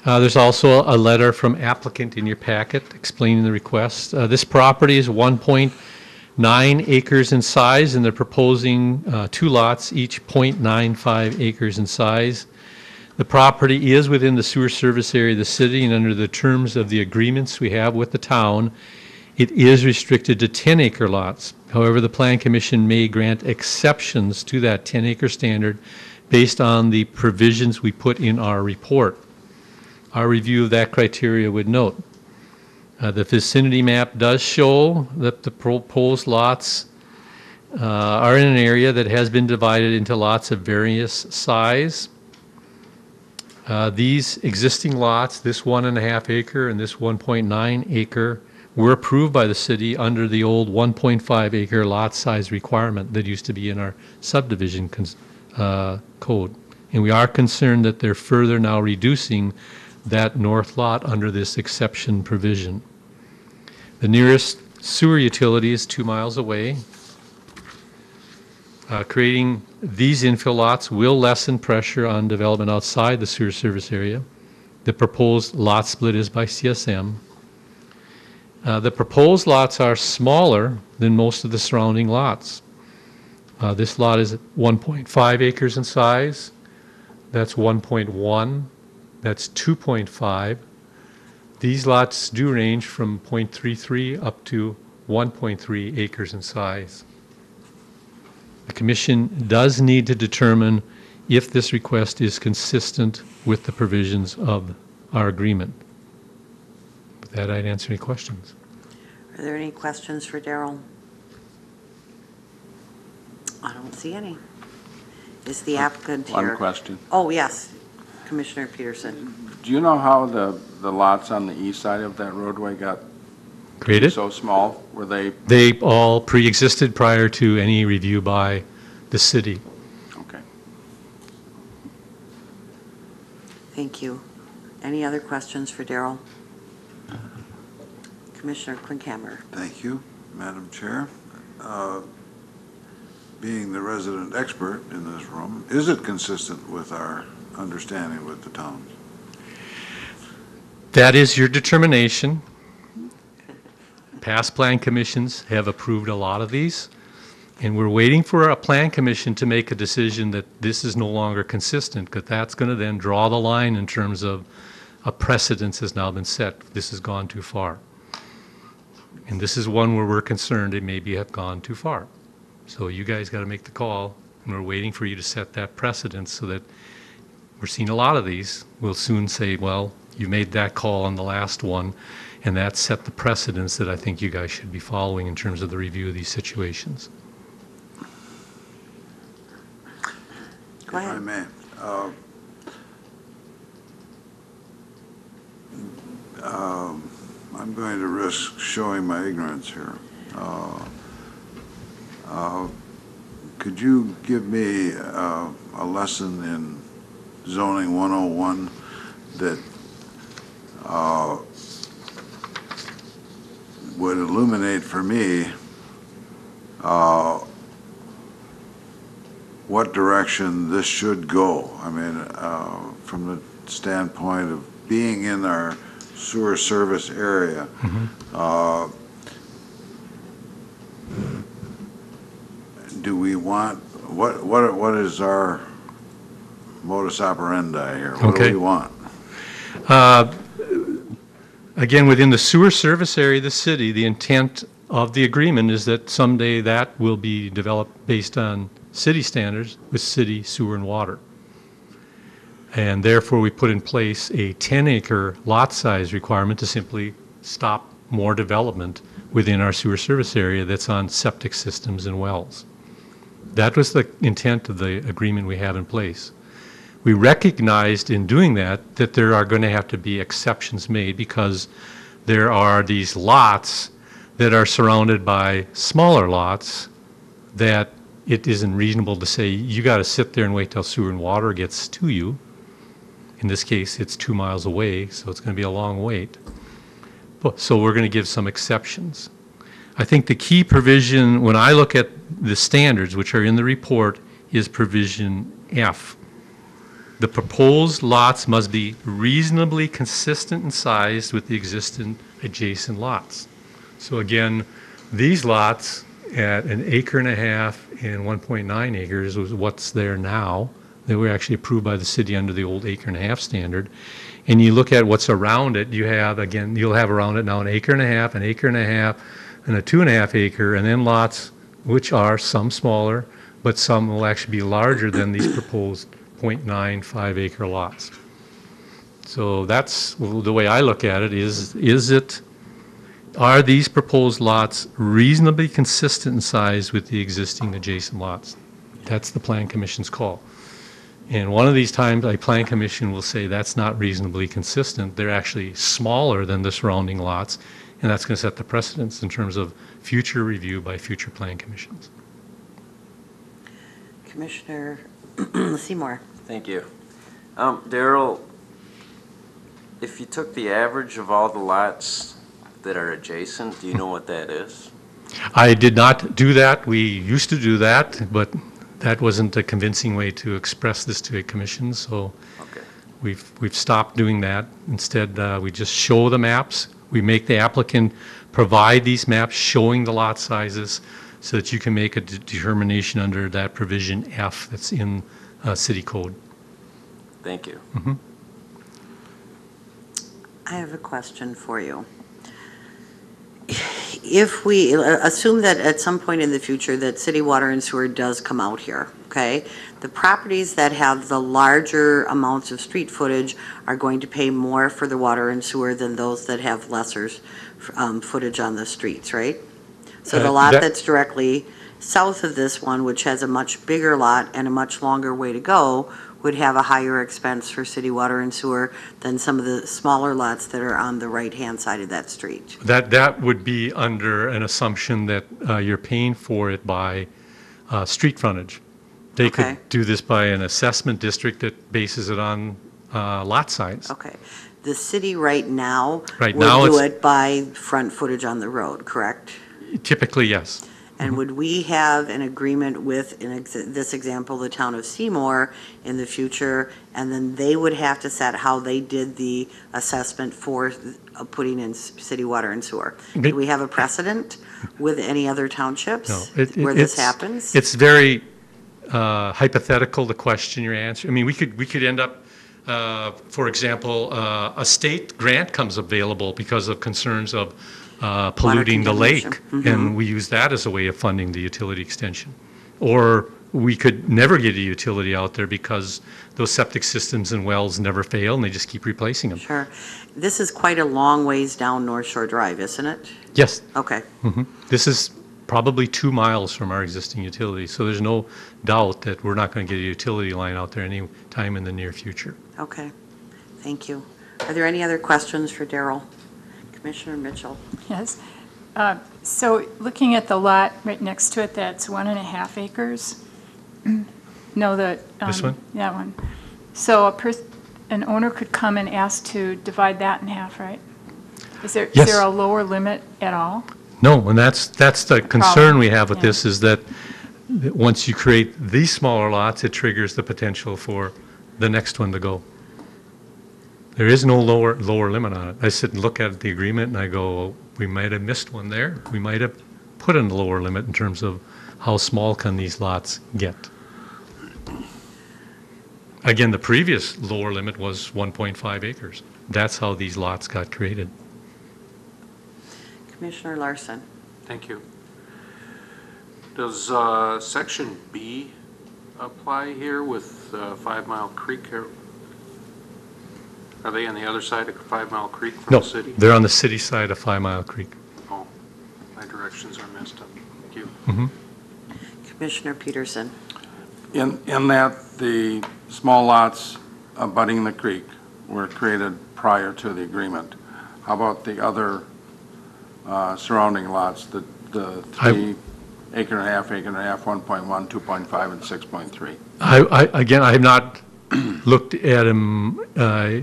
There's also a letter from applicant in your packet explaining the request. This property is 1.9 acres in size, and they're proposing 2 lots, each 0.95 acres in size. The property is within the sewer service area of the city, and under the terms of the agreements we have with the town, it is restricted to 10-acre lots. However, the Plan Commission may grant exceptions to that 10-acre standard based on the provisions we put in our report. Our review of that criteria would note the vicinity map does show that the proposed lots are in an area that has been divided into lots of various size. These existing lots, this 1.5 acre and this 1.9 acre, were approved by the city under the old 1.5 acre lot size requirement that used to be in our subdivision code. And we are concerned that they're further now reducing that north lot under this exception provision. The nearest sewer utility is 2 miles away. Creating these infill lots will lessen pressure on development outside the sewer service area. The proposed lot split is by CSM. The proposed lots are smaller than most of the surrounding lots. This lot is 1.5 acres in size. That's 1.1. That's 2.5. These lots do range from 0.33 up to 1.3 acres in size. The Commission does need to determine if this request is consistent with the provisions of our agreement. With that, I'd answer any questions. Are there any questions for Daryl? I don't see any. Is the applicant here? One question. Oh, yes. Commissioner Peterson. Do you know how the lots on the east side of that roadway got Created? so small? Were they? They all pre-existed prior to any review by the city. Okay. Thank you. Any other questions for Daryl? Commissioner Klinkhammer. Thank you, Madam Chair. Being the resident expert in this room, is it consistent with our understanding with the towns? That is your determination. Past plan commissions have approved a lot of these, and we're waiting for a plan commission to make a decision that this is no longer consistent, because that's going to then draw the line in terms of a precedence has now been set. This has gone too far. And this is one where we're concerned it maybe have gone too far. So you guys got to make the call, and we're waiting for you to set that precedence so that we're seeing a lot of these. We'll soon say, well, you made that call on the last one, and that set the precedence that I think you guys should be following in terms of the review of these situations. Go ahead. If I may. I'm going to risk showing my ignorance here. Could you give me a lesson in zoning 101 that would illuminate for me what direction this should go? I mean, from the standpoint of being in our sewer service area, do we want, what is our modus operandi here? What do we want? Again, within the sewer service area of the city, the intent of the agreement is that someday that will be developed based on city standards with city sewer and water. And therefore, we put in place a 10-acre lot size requirement to simply stop more development within our sewer service area that's on septic systems and wells. That was the intent of the agreement we have in place. We recognized in doing that that there are going to have to be exceptions made because there are these lots that are surrounded by smaller lots that it isn't reasonable to say you got to sit there and wait till sewer and water gets to you. In this case, it's 2 miles away, so it's going to be a long wait. So we're going to give some exceptions. I think the key provision, when I look at the standards which are in the report, is provision F. The proposed lots must be reasonably consistent in size with the existing adjacent lots. So again, these lots at 1.5 acres and 1.9 acres was what's there now. They were actually approved by the city under the old 1.5 acre standard. And you look at what's around it, you have, again, you'll have around it now 1.5 acres, 1.5 acres, and a 2.5 acre, and then lots which are some smaller, but some will actually be larger than these proposed 0.95 acre lots. So that's the way I look at it, are these proposed lots reasonably consistent in size with the existing adjacent lots? That's the Plan Commission's call. And one of these times, a Plan Commission will say that's not reasonably consistent. They're actually smaller than the surrounding lots, and that's going to set the precedence in terms of future review by future Plan Commissions. Commissioner Seymour. Thank you. Daryl, if you took the average of all the lots that are adjacent, do you know what that is? I did not do that. We used to do that, but that wasn't a convincing way to express this to a commission, so we've stopped doing that. Instead, we just show the maps. We make the applicant provide these maps showing the lot sizes so that you can make a determination under that provision F that's in city code. Thank you. Mm-hmm. I have a question for you. If we assume that at some point in the future that city water and sewer does come out here, okay, the properties that have the larger amounts of street footage are going to pay more for the water and sewer than those that have lesser footage on the streets, right? So the lot that's directly south of this one, which has a much bigger lot and a much longer way to go, would have a higher expense for city water and sewer than some of the smaller lots that are on the right-hand side of that street. That would be under an assumption that you're paying for it by street frontage. They Okay. could do this by an assessment district that bases it on lot size. Okay. The city right now Right now would do it's- it by front footage on the road, correct? Typically, yes. And would we have an agreement with, in this example, the town of Seymour in the future, and then they would have to set how they did the assessment for putting in city water and sewer? Do we have a precedent with any other townships No, where this happens? It's very hypothetical, the question you're answering. I mean, we could end up, for example, a state grant comes available because of concerns of polluting the lake, contamination. and we use that as a way of funding the utility extension. Or we could never get a utility out there because those septic systems and wells never fail, and they just keep replacing them. Sure. This is quite a long ways down North Shore Drive, isn't it? Yes. Okay. This is probably 2 miles from our existing utility, so there's no doubt that we're not going to get a utility line out there any time in the near future. Okay. Thank you. Are there any other questions for Daryl? Commissioner Mitchell? Yes. So looking at the lot right next to it, that's 1.5 acres? No, This one? That one. So an owner could come and ask to divide that in half, right? Is there Yes. a lower limit at all? No, and that's the concern we have with yeah. this, is that once you create these smaller lots, it triggers the potential for the next one to go. There is no lower limit on it. I sit and look at the agreement and I go, well, we might have missed one there. We might have put in a lower limit in terms of how small can these lots get. Again, the previous lower limit was 1.5 acres. That's how these lots got created. Commissioner Larson? Thank you. Does Section B apply here with 5 Mile Creek? Are they on the other side of 5 Mile Creek from No, the city? they're on the city side of 5 Mile Creek. Oh, my directions are messed up. Thank you. Commissioner Peterson? In that the small lots abutting the creek were created prior to the agreement, how about the other surrounding lots, the 3 acre and a half, 1.1, 2.5, and 6.3? I have not looked at them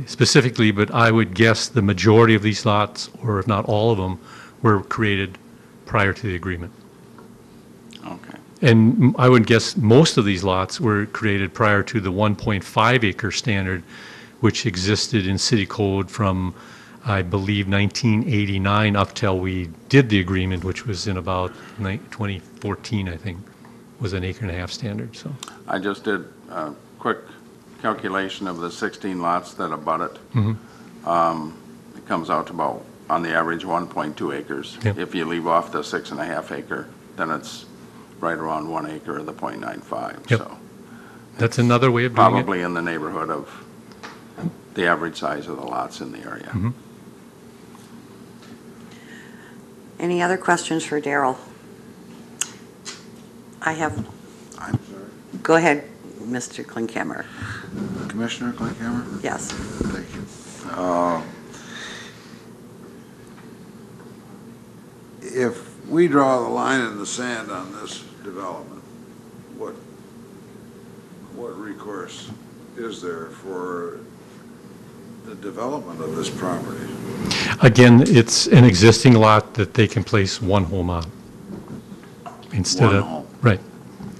specifically, but I would guess the majority of these lots, or if not all of them, were created prior to the agreement. Okay. And I would guess most of these lots were created prior to the 1.5 acre standard, which existed in city code from, I believe, 1989 up till we did the agreement, which was in about 2014, I think, was an acre and a half standard, so. I just did a quick calculation of the 16 lots that abut it. It comes out to about, on the average, 1.2 acres. Yep. If you leave off the 6.5 acre, then it's right around 1 acre of the 0.95. Yep. So That's another way of doing it. probably in the neighborhood of the average size of the lots in the area. Any other questions for Daryl? I have, I'm sorry. go ahead, Mr. Klinkhammer. Commissioner Klinkhammer? Yes. Thank you. If we draw the line in the sand on this development, what recourse is there for the development of this property? Again, it's an existing lot that they can place one home on. Instead One of, home. right.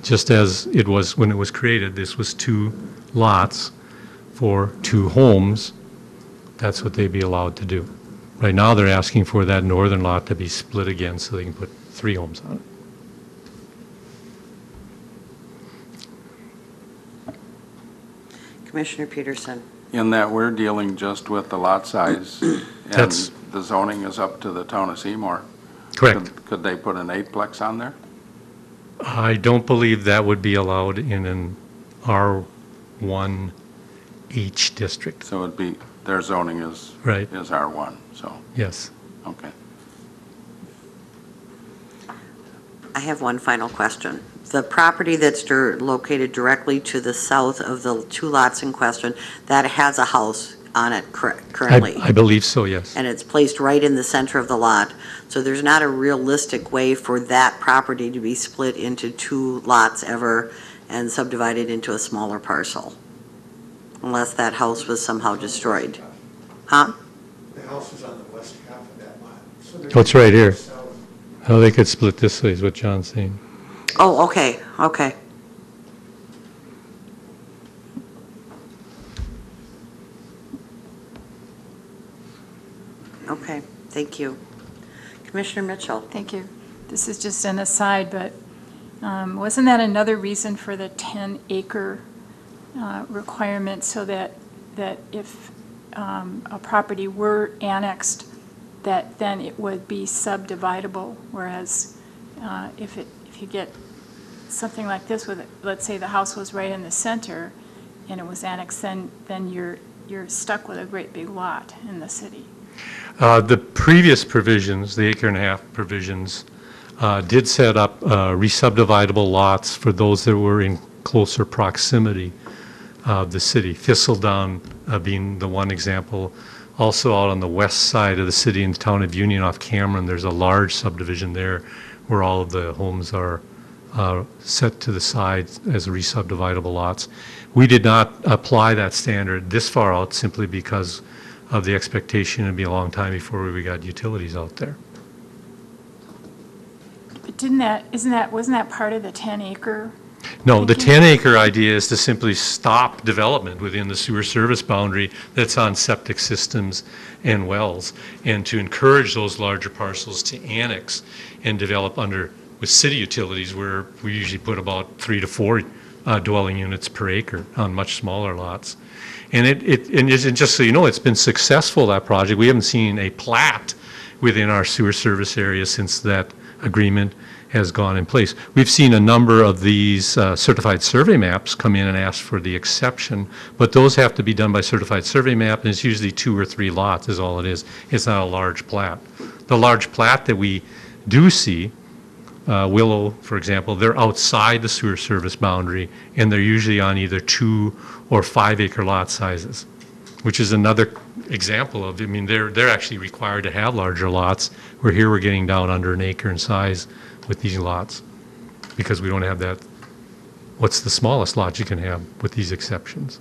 Just as it was when it was created, this was 2 lots for 2 homes. That's what they'd be allowed to do. Right now, they're asking for that northern lot to be split again so they can put 3 homes on it. Commissioner Peterson? In that we're dealing just with the lot size and That's- the zoning is up to the town of Seymour. Correct. Could they put an 8-plex on there? I don't believe that would be allowed in an R1H district. So it'd be, their zoning is Right. is R1, so, Yes. okay. I have one final question. the property that's located directly to the south of the two lots in question, that has a house on it currently? I believe so, yes. And it's placed right in the center of the lot. So there's not a realistic way for that property to be split into two lots ever and subdivided into a smaller parcel, unless that house was somehow destroyed. Huh? The house is on the west half of that lot. So there's Oh, it's right here. How they could split this way is what John's saying. Oh, okay, okay. Okay, thank you. Commissioner Mitchell? Thank you. This is just an aside, but wasn't that another reason for the 10-acre requirement, so that if a property were annexed, that then it would be subdividable, whereas if you get something like this with, let's say the house was right in the center and it was annexed, then you're stuck with a great big lot in the city. The previous provisions, the acre-and-a-half provisions, did set up re-subdividable lots for those that were in closer proximity of the city. Thistledown being the one example. Also out on the west side of the city in the town of Union off Cameron, there's a large subdivision there where all of the homes are set to the side as re-subdividable lots. We did not apply that standard this far out simply because of the expectation it'd be a long time before we got utilities out there. But wasn't that part of the 10-acre? No, the 10-acre idea is to simply stop development within the sewer service boundary that's on septic systems and wells, and to encourage those larger parcels to annex and develop with city utilities, where we usually put about 3 to 4 dwelling units per acre on much smaller lots. And just so you know, it's been successful, that project. We haven't seen a plat within our sewer service area since that agreement has gone in place. We've seen a number of these certified survey maps come in and ask for the exception, but those have to be done by certified survey map, and it's usually 2 or 3 lots is all it is. It's not a large plat. The large plat that we do see, Willow, for example, they're outside the sewer service boundary, and they're usually on either 2 or 5 acre lot sizes, which is another example of, I mean, they're actually required to have larger lots, where here we're getting down under an acre in size with these lots, because we don't have that. What's the smallest lot you can have with these exceptions?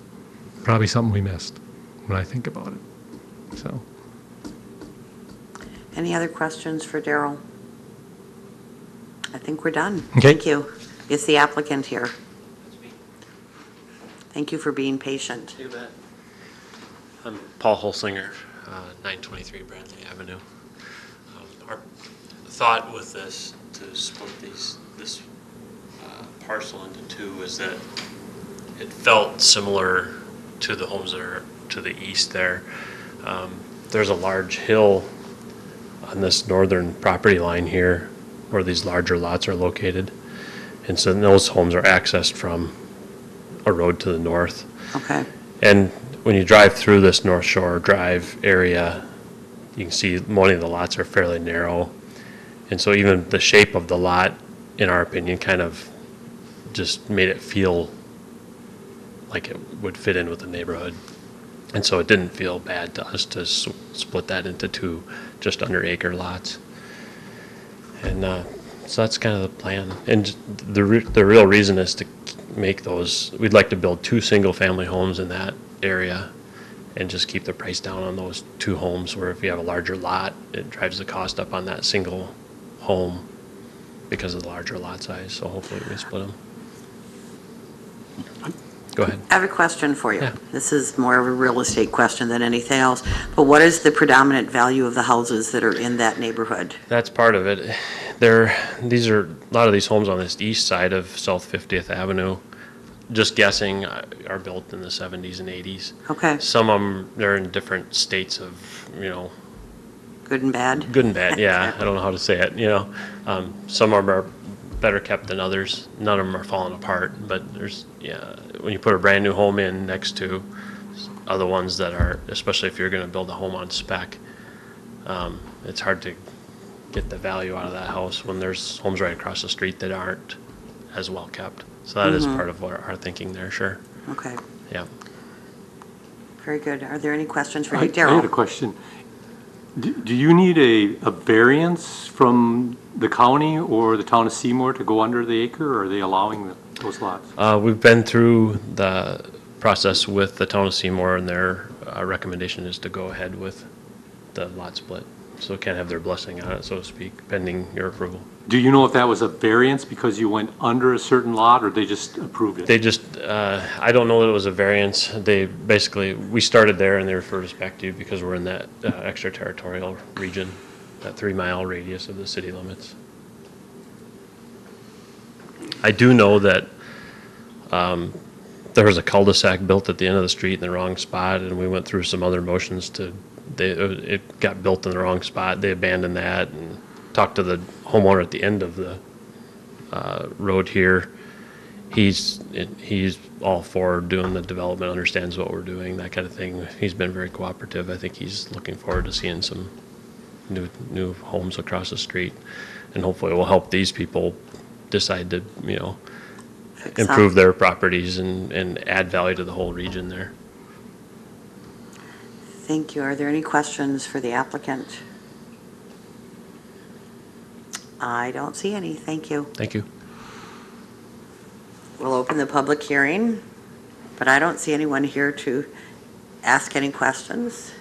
Probably something we missed when I think about it. So. Any other questions for Daryl? I think we're done. Okay. Thank you. Is the applicant here? Thank you for being patient. You bet. I'm Paul Holsinger, 923 Bradley Avenue. Our thought with this, to split this parcel into 2, is that it felt similar to the homes that are to the east there. There's a large hill on this northern property line here where these larger lots are located, and so those homes are accessed from a road to the north. Okay. And when you drive through this North Shore Drive area, you can see many of the lots are fairly narrow. And so even the shape of the lot, in our opinion, kind of just made it feel like it would fit in with the neighborhood. And so it didn't feel bad to us to split that into 2 just under acre lots. And so that's kind of the plan. And the real reason is to make those, we'd like to build 2 single-family homes in that area and just keep the price down on those 2 homes, where if you have a larger lot, it drives the cost up on that single home because of the larger lot size. So hopefully we split them. Go ahead. I have a question for you. Yeah. This is more of a real estate question than anything else, but what is the predominant value of the houses that are in that neighborhood? That's part of it. These are, a lot of these homes on this east side of South 50th Avenue, just guessing, are built in the 70s and 80s. Okay. Some of them, they're in different states of, Good and bad? Good and bad, yeah. I don't know how to say it, Some of them are better kept than others. None of them are falling apart, but when you put a brand new home in next to other ones that are, especially if you're going to build a home on spec, it's hard to get the value out of that house when there's homes right across the street that aren't as well kept. So that is Mhm. part of what our thinking there, sure. Okay, Yeah. very good. Are there any questions for I Daryl? had a question. Do you need a variance from the county or the town of Seymour to go under the acre, or are they allowing those lots? We've been through the process with the town of Seymour, and their recommendation is to go ahead with the lot split. So can't have their blessing on it, so to speak, pending your approval. Do you know if that was a variance because you went under a certain lot, or they just approved it? They just, I don't know that it was a variance. They basically, we started there and they referred us back to you because we're in that extraterritorial region, that 3-mile radius of the city limits. I do know that there was a cul-de-sac built at the end of the street in the wrong spot, and we went through some other motions to, it got built in the wrong spot. They abandoned that and talked to the homeowner at the end of the road here. He's all for doing the development, understands what we're doing, that kind of thing. He's been very cooperative. I think he's looking forward to seeing some new homes across the street, and hopefully it will help these people decide to, you know, improve their properties and add value to the whole region there. Thank you. Are there any questions for the applicant? I don't see any. Thank you. Thank you. We'll open the public hearing, but I don't see anyone here to ask any questions.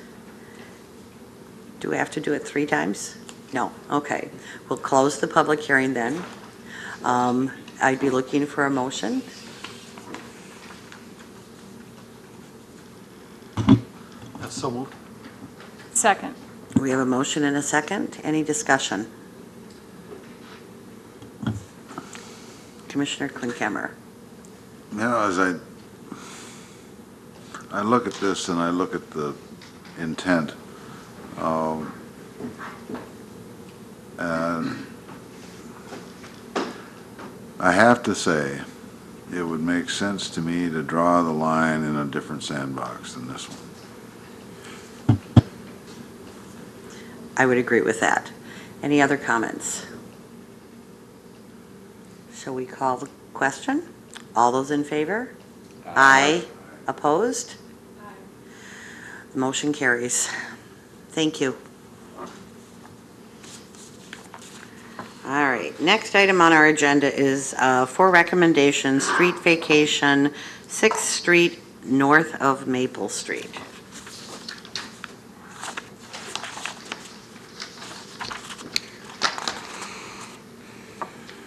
Do we have to do it 3 times? No. Okay. We'll close the public hearing then. I'd be looking for a motion. That's so moved. Second. We have a motion and a second. Any discussion? Commissioner Klinkhammer. You know, as I look at this and I look at the intent, and I have to say, it would make sense to me to draw the line in a different sandbox than this one. I would agree with that. Any other comments? Shall we call the question? All those in favor? Aye. Opposed? Aye. Motion carries. Thank you. All right, next item on our agenda is for recommendations, street vacation, 6th Street north of Maple Street.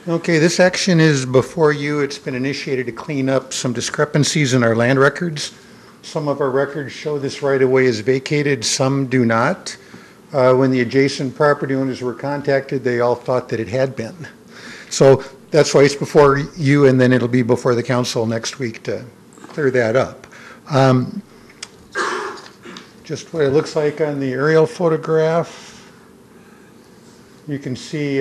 Okay, this action is before you. It's been initiated to clean up some discrepancies in our land records. Some of our records show this right-of-way is vacated, some do not. When the adjacent property owners were contacted, they all thought that it had been. So that's why it's before you, and then it'll be before the council next week to clear that up. Just what it looks like on the aerial photograph. You can see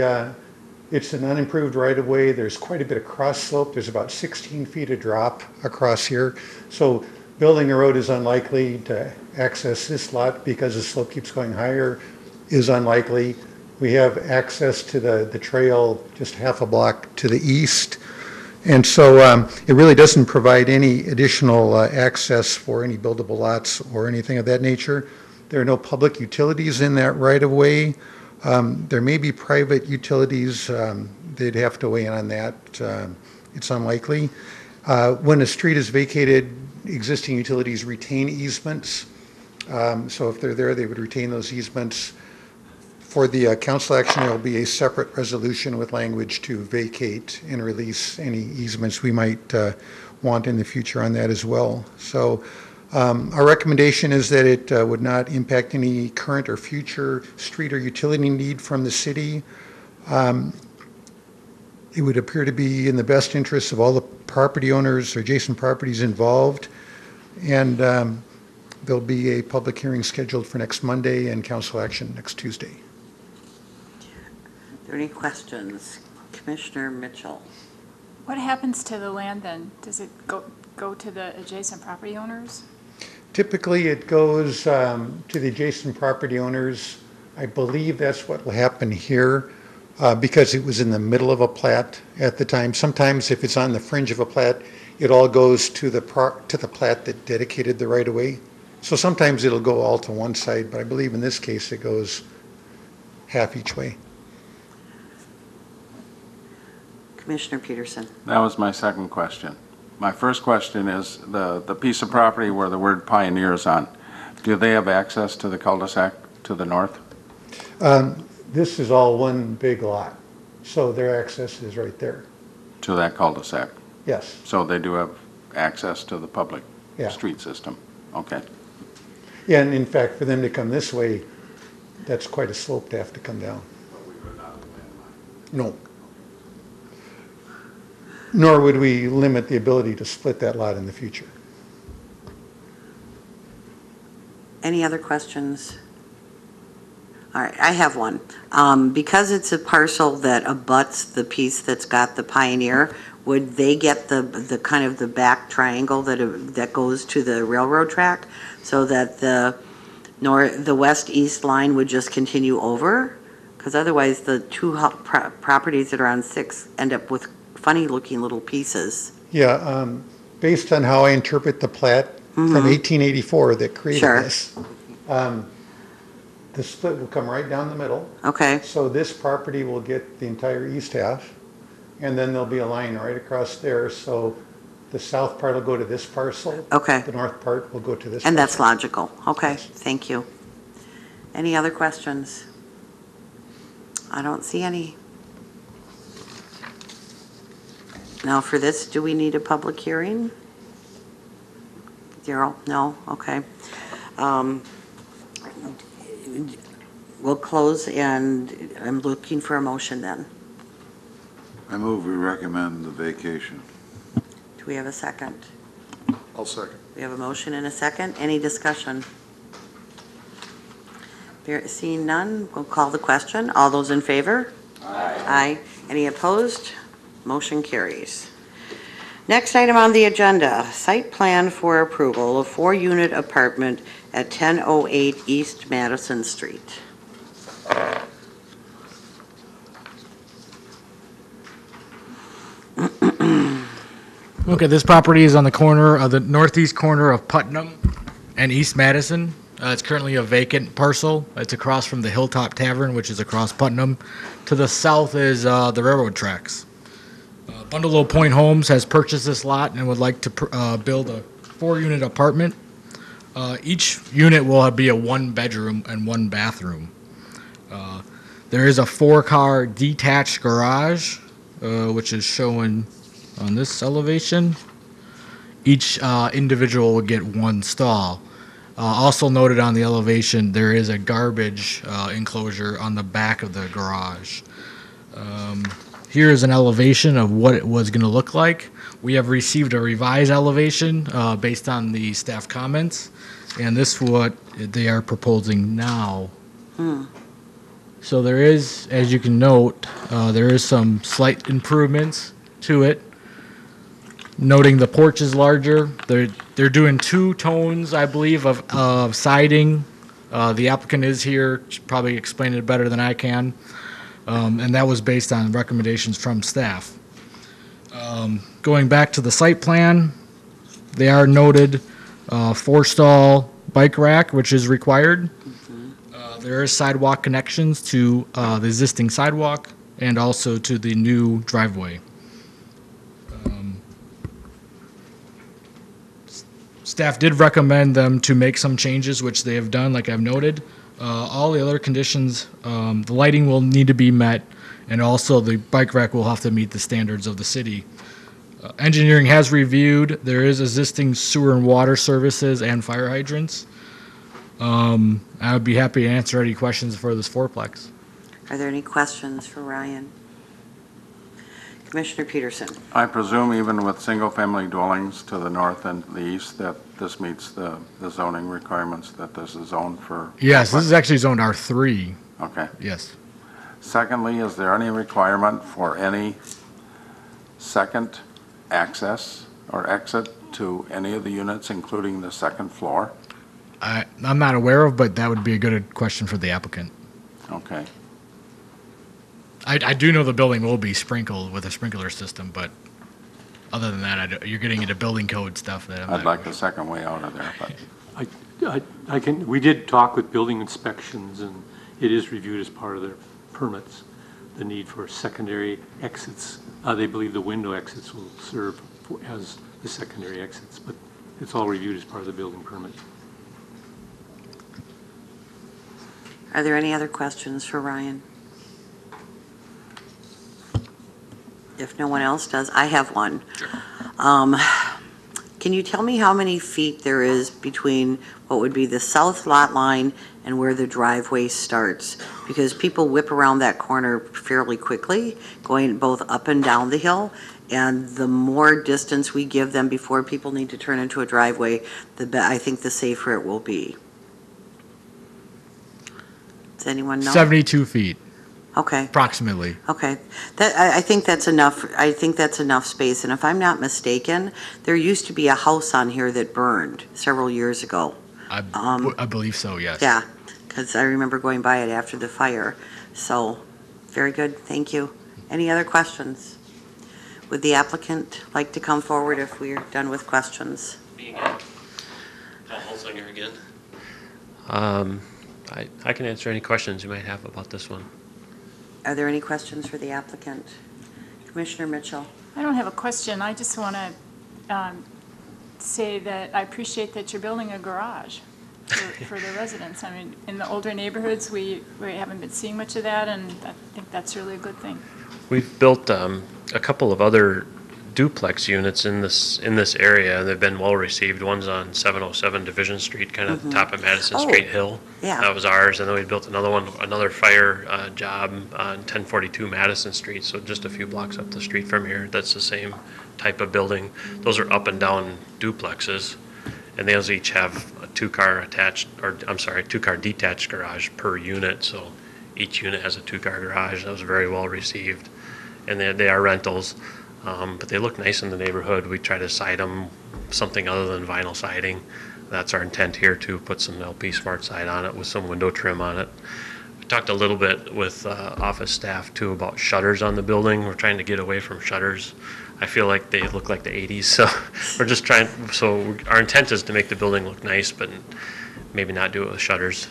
it's an unimproved right-of-way. There's quite a bit of cross slope. There's about 16 feet of drop across here. So building a road is unlikely. To access this lot because the slope keeps going higher is unlikely. We have access to the trail just half a block to the east. And so it really doesn't provide any additional access for any buildable lots or anything of that nature. There are no public utilities in that right-of-way. There may be private utilities. They'd have to weigh in on that. It's unlikely. When a street is vacated, existing utilities retain easements. So if they're there, they would retain those easements. For the council action, there will be a separate resolution with language to vacate and release any easements we might want in the future on that as well. So our recommendation is that it would not impact any current or future street or utility need from the city. It would appear to be in the best interest of all the property owners or adjacent properties involved. And there'll be a public hearing scheduled for next Monday and council action next Tuesday. Are there any questions? Commissioner Mitchell. What happens to the land then? Does it go to the adjacent property owners? Typically, it goes to the adjacent property owners. I believe that's what will happen here. because it was in the middle of a plat at the time. Sometimes if it's on the fringe of a plat, it all goes to the plat that dedicated the right-of-way. So sometimes it'll go all to one side, but I believe in this case it goes half each way. Commissioner Peterson. That was my second question. My first question is the piece of property where the word Pioneer is on, do they have access to the cul-de-sac to the north? This is all one big lot, so their access is right there. To that cul-de-sac? Yes. So they do have access to the public Yeah. street system? Okay. Yeah, and in fact, for them to come this way, that's quite a slope to have to come down. No. Nor would we limit the ability to split that lot in the future. Any other questions? All right, I have one. Because it's a parcel that abuts the piece that's got the Pioneer, would they get the kind of the back triangle that goes to the railroad track, so that the west-east line would just continue over? Because otherwise, the two properties that are on 6 end up with funny-looking little pieces. Yeah, based on how I interpret the plat from 1884 that created Sure. this, the split will come right down the middle. Okay. So this property will get the entire east half, and then there'll be a line right across there, so the south part will go to this parcel. Okay. The north part will go to this And that's parcel. logical. Okay, thank you. Any other questions? I don't see any. Now for this, do we need a public hearing? Darrell? No? Okay. We'll close, and I'm looking for a motion then. I move we recommend the vacation. Do we have a second? I'll second. We have a motion and a second. Any discussion? Seeing none, we'll call the question. All those in favor? Aye. Aye. Any opposed? Motion carries. Next item on the agenda, site plan for approval of 4-unit apartment at 1008 East Madison Street. Okay, this property is on the corner of the northeast corner of Putnam and East Madison. It's currently a vacant parcel. It's across from the Hilltop Tavern, which is across Putnam. To the south is the railroad tracks. Bundalo Point Homes has purchased this lot and would like to build a 4-unit apartment. Each unit will be a 1-bedroom and 1 bathroom. There is a 4-car detached garage, which is shown on this elevation. Each individual will get 1 stall. Also noted on the elevation, there is a garbage enclosure on the back of the garage. Here is an elevation of what it was going to look like. We have received a revised elevation based on the staff comments, and this is what they are proposing now. So there is, as you can note, there is some slight improvements to it. Noting the porch is larger. They're doing 2 tones, I believe, of siding. The applicant is here, should probably explain it better than I can. And that was based on recommendations from staff. Going back to the site plan, they are noted 4-stall bike rack, which is required. There is sidewalk connections to the existing sidewalk and also to the new driveway. Staff did recommend them to make some changes, which they have done, like I've noted. All the other conditions, the lighting will need to be met, and also the bike rack will have to meet the standards of the city. Engineering has reviewed. There is existing sewer and water services and fire hydrants. I would be happy to answer any questions for this fourplex. Are there any questions for Ryan? Commissioner Peterson. I presume even with single-family dwellings to the north and the east, that this meets the zoning requirements, that this is zoned for? Yes, this is actually zoned R3. Okay. Yes. Secondly, is there any requirement for any second access or exit to any of the units, including the second floor? I'm not aware of, but that would be a good question for the applicant. Okay. I do know the building will be sprinkled with a sprinkler system, but other than that, you're getting into building code stuff that I'd like a second way out of there, but. We did talk with building inspections, and it is reviewed as part of their permits, the need for secondary exits. They believe the window exits will serve as the secondary exits, but it's all reviewed as part of the building permit. Are there any other questions for Ryan? If no one else does, I have one. Can you tell me how many feet there is between what would be the south lot line and where the driveway starts? Because people whip around that corner fairly quickly, going both up and down the hill. And the more distance we give them before people need to turn into a driveway, I think the safer it will be. Does anyone know? 72 feet. Okay. Approximately. Okay. I think that's enough. I think that's enough space. And if I'm not mistaken, there used to be a house on here that burned several years ago. I believe so, yes. Yeah, because I remember going by it after the fire. So, very good. Thank you. Any other questions? Would the applicant like to come forward if we're done with questions? Me again. Paul Holzinger again. I can answer any questions you might have about this one. Are there any questions for the applicant? Commissioner Mitchell. I don't have a question. I just want to say that I appreciate that you're building a garage for the residents. I mean, in the older neighborhoods, we haven't been seeing much of that, and I think that's really a good thing. We've built a couple of other duplex units in this area. They've been well received. One's on 707 Division Street, kind of top of Madison Street Hill. Yeah. That was ours, and then we built another fire job on 1042 Madison Street, so just a few blocks up the street from here. That's the same type of building. Those are up and down duplexes, and those each have a two-car detached garage per unit, so each unit has a two-car garage. That was very well received, and they are rentals. But they look nice in the neighborhood. We try to side them something other than vinyl siding. That's our intent here, to put some LP Smart Side on it with some window trim on it. We talked a little bit with office staff too about shutters on the building. We're trying to get away from shutters. I feel like they look like the 80s, so we're just trying. So our intent is to make the building look nice, but maybe not do it with shutters.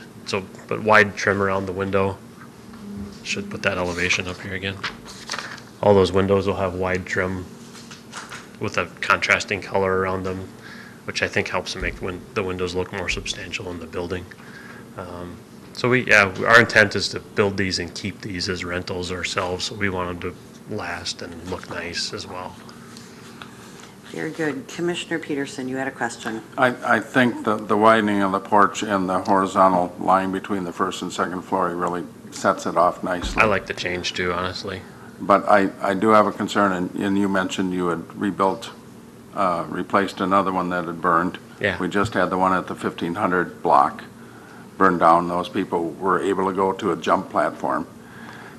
But wide trim around the window. Should put that elevation up here again. All those windows will have wide trim with a contrasting color around them, which I think helps to make the windows look more substantial in the building. Our intent is to build these and keep these as rentals ourselves, so we want them to last and look nice as well. Very good. Commissioner Peterson, you had a question. I think the widening of the porch and the horizontal line between the first and second floor really sets it off nicely. I like the change too, honestly. But I do have a concern, and you mentioned you had replaced another one that had burned. Yeah. We just had the one at the 1500 block burned down. Those people were able to go to a jump platform.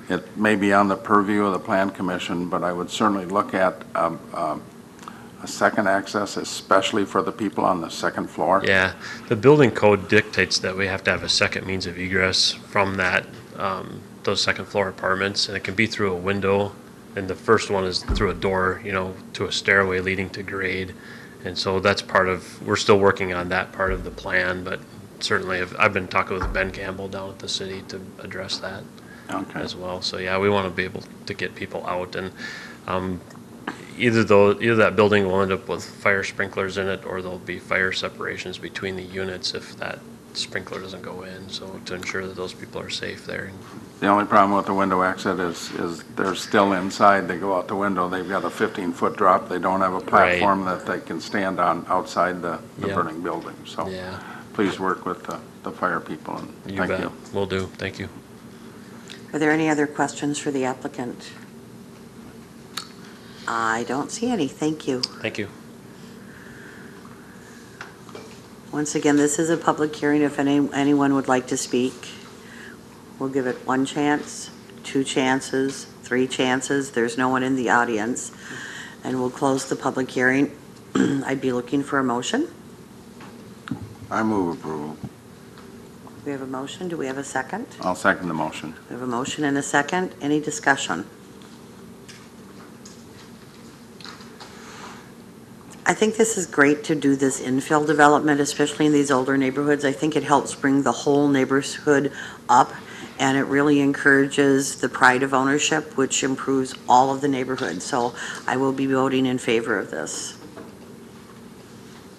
It may be on the purview of the Plan Commission, but I would certainly look at a second access, especially for the people on the second floor. Yeah, the building code dictates that we have to have a second means of egress from those second floor apartments, and it can be through a window, and the first one is through a door, to a stairway leading to grade. And so we're still working on that part of the plan, but certainly I've been talking with Ben Campbell down at the city to address that as well. So yeah, we want to be able to get people out, and either that building will end up with fire sprinklers in it, or there'll be fire separations between the units if that sprinkler doesn't go in, so to ensure that those people are safe there. The only problem with the window exit is they're still inside. They go out the window. They've got a 15-foot drop. They don't have a platform that they can stand on outside the burning building. So please work with the fire people. And thank you. Will do. Thank you. Are there any other questions for the applicant? I don't see any. Thank you. Thank you. Once again, this is a public hearing. If anyone would like to speak, we'll give it one chance, two chances, three chances. There's no one in the audience. And we'll close the public hearing. I'd be looking for a motion. I move approval. We have a motion. Do we have a second? I'll second the motion. We have a motion and a second. Any discussion? I think this is great to do this infill development, especially in these older neighborhoods. I think it helps bring the whole neighborhood up, and it really encourages the pride of ownership, which improves all of the neighborhoods. So I will be voting in favor of this.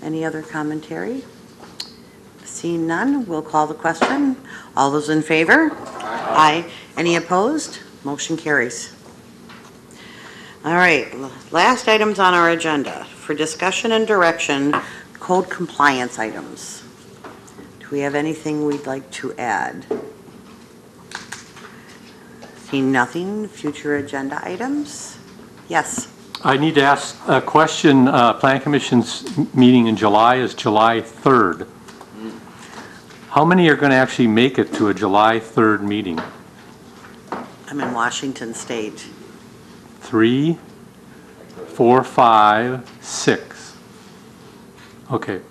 Any other commentary? Seeing none, we'll call the question. All those in favor? Aye. Any opposed? Motion carries. All right, last items on our agenda. For discussion and direction, code compliance items. Do we have anything we'd like to add? Seeing nothing, future agenda items? Yes. I need to ask a question. Plan Commission's meeting in July is July 3rd. How many are going to actually make it to a July 3rd meeting? I'm in Washington State. 3, 4, 5, 6. Okay.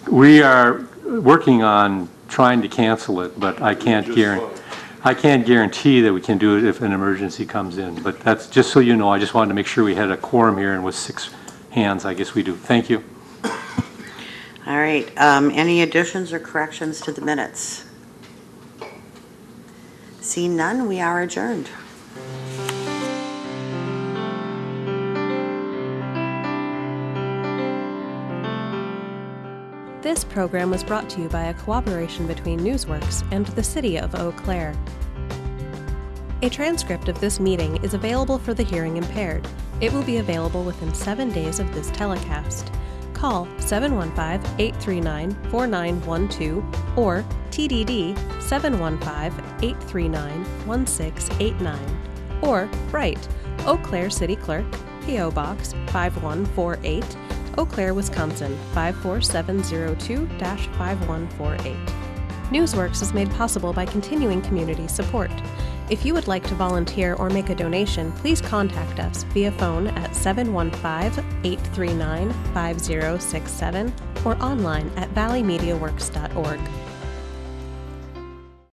We are working on trying to cancel it, but I can't guarantee that we can do it if an emergency comes in. But that's just so you know, I just wanted to make sure we had a quorum here, and with 6 hands, I guess we do. Thank you. All right, any additions or corrections to the minutes? Seeing none, we are adjourned. This program was brought to you by a cooperation between Newsworks and the City of Eau Claire. A transcript of this meeting is available for the hearing impaired. It will be available within 7 days of this telecast. Call 715-839-4912 or TDD 715-839-1689 or write Eau Claire City Clerk, P.O. Box 5148, Eau Claire, Wisconsin 54702-5148. Newsworks is made possible by continuing community support. If you would like to volunteer or make a donation, please contact us via phone at 715-839-5067 or online at valleymediaworks.org.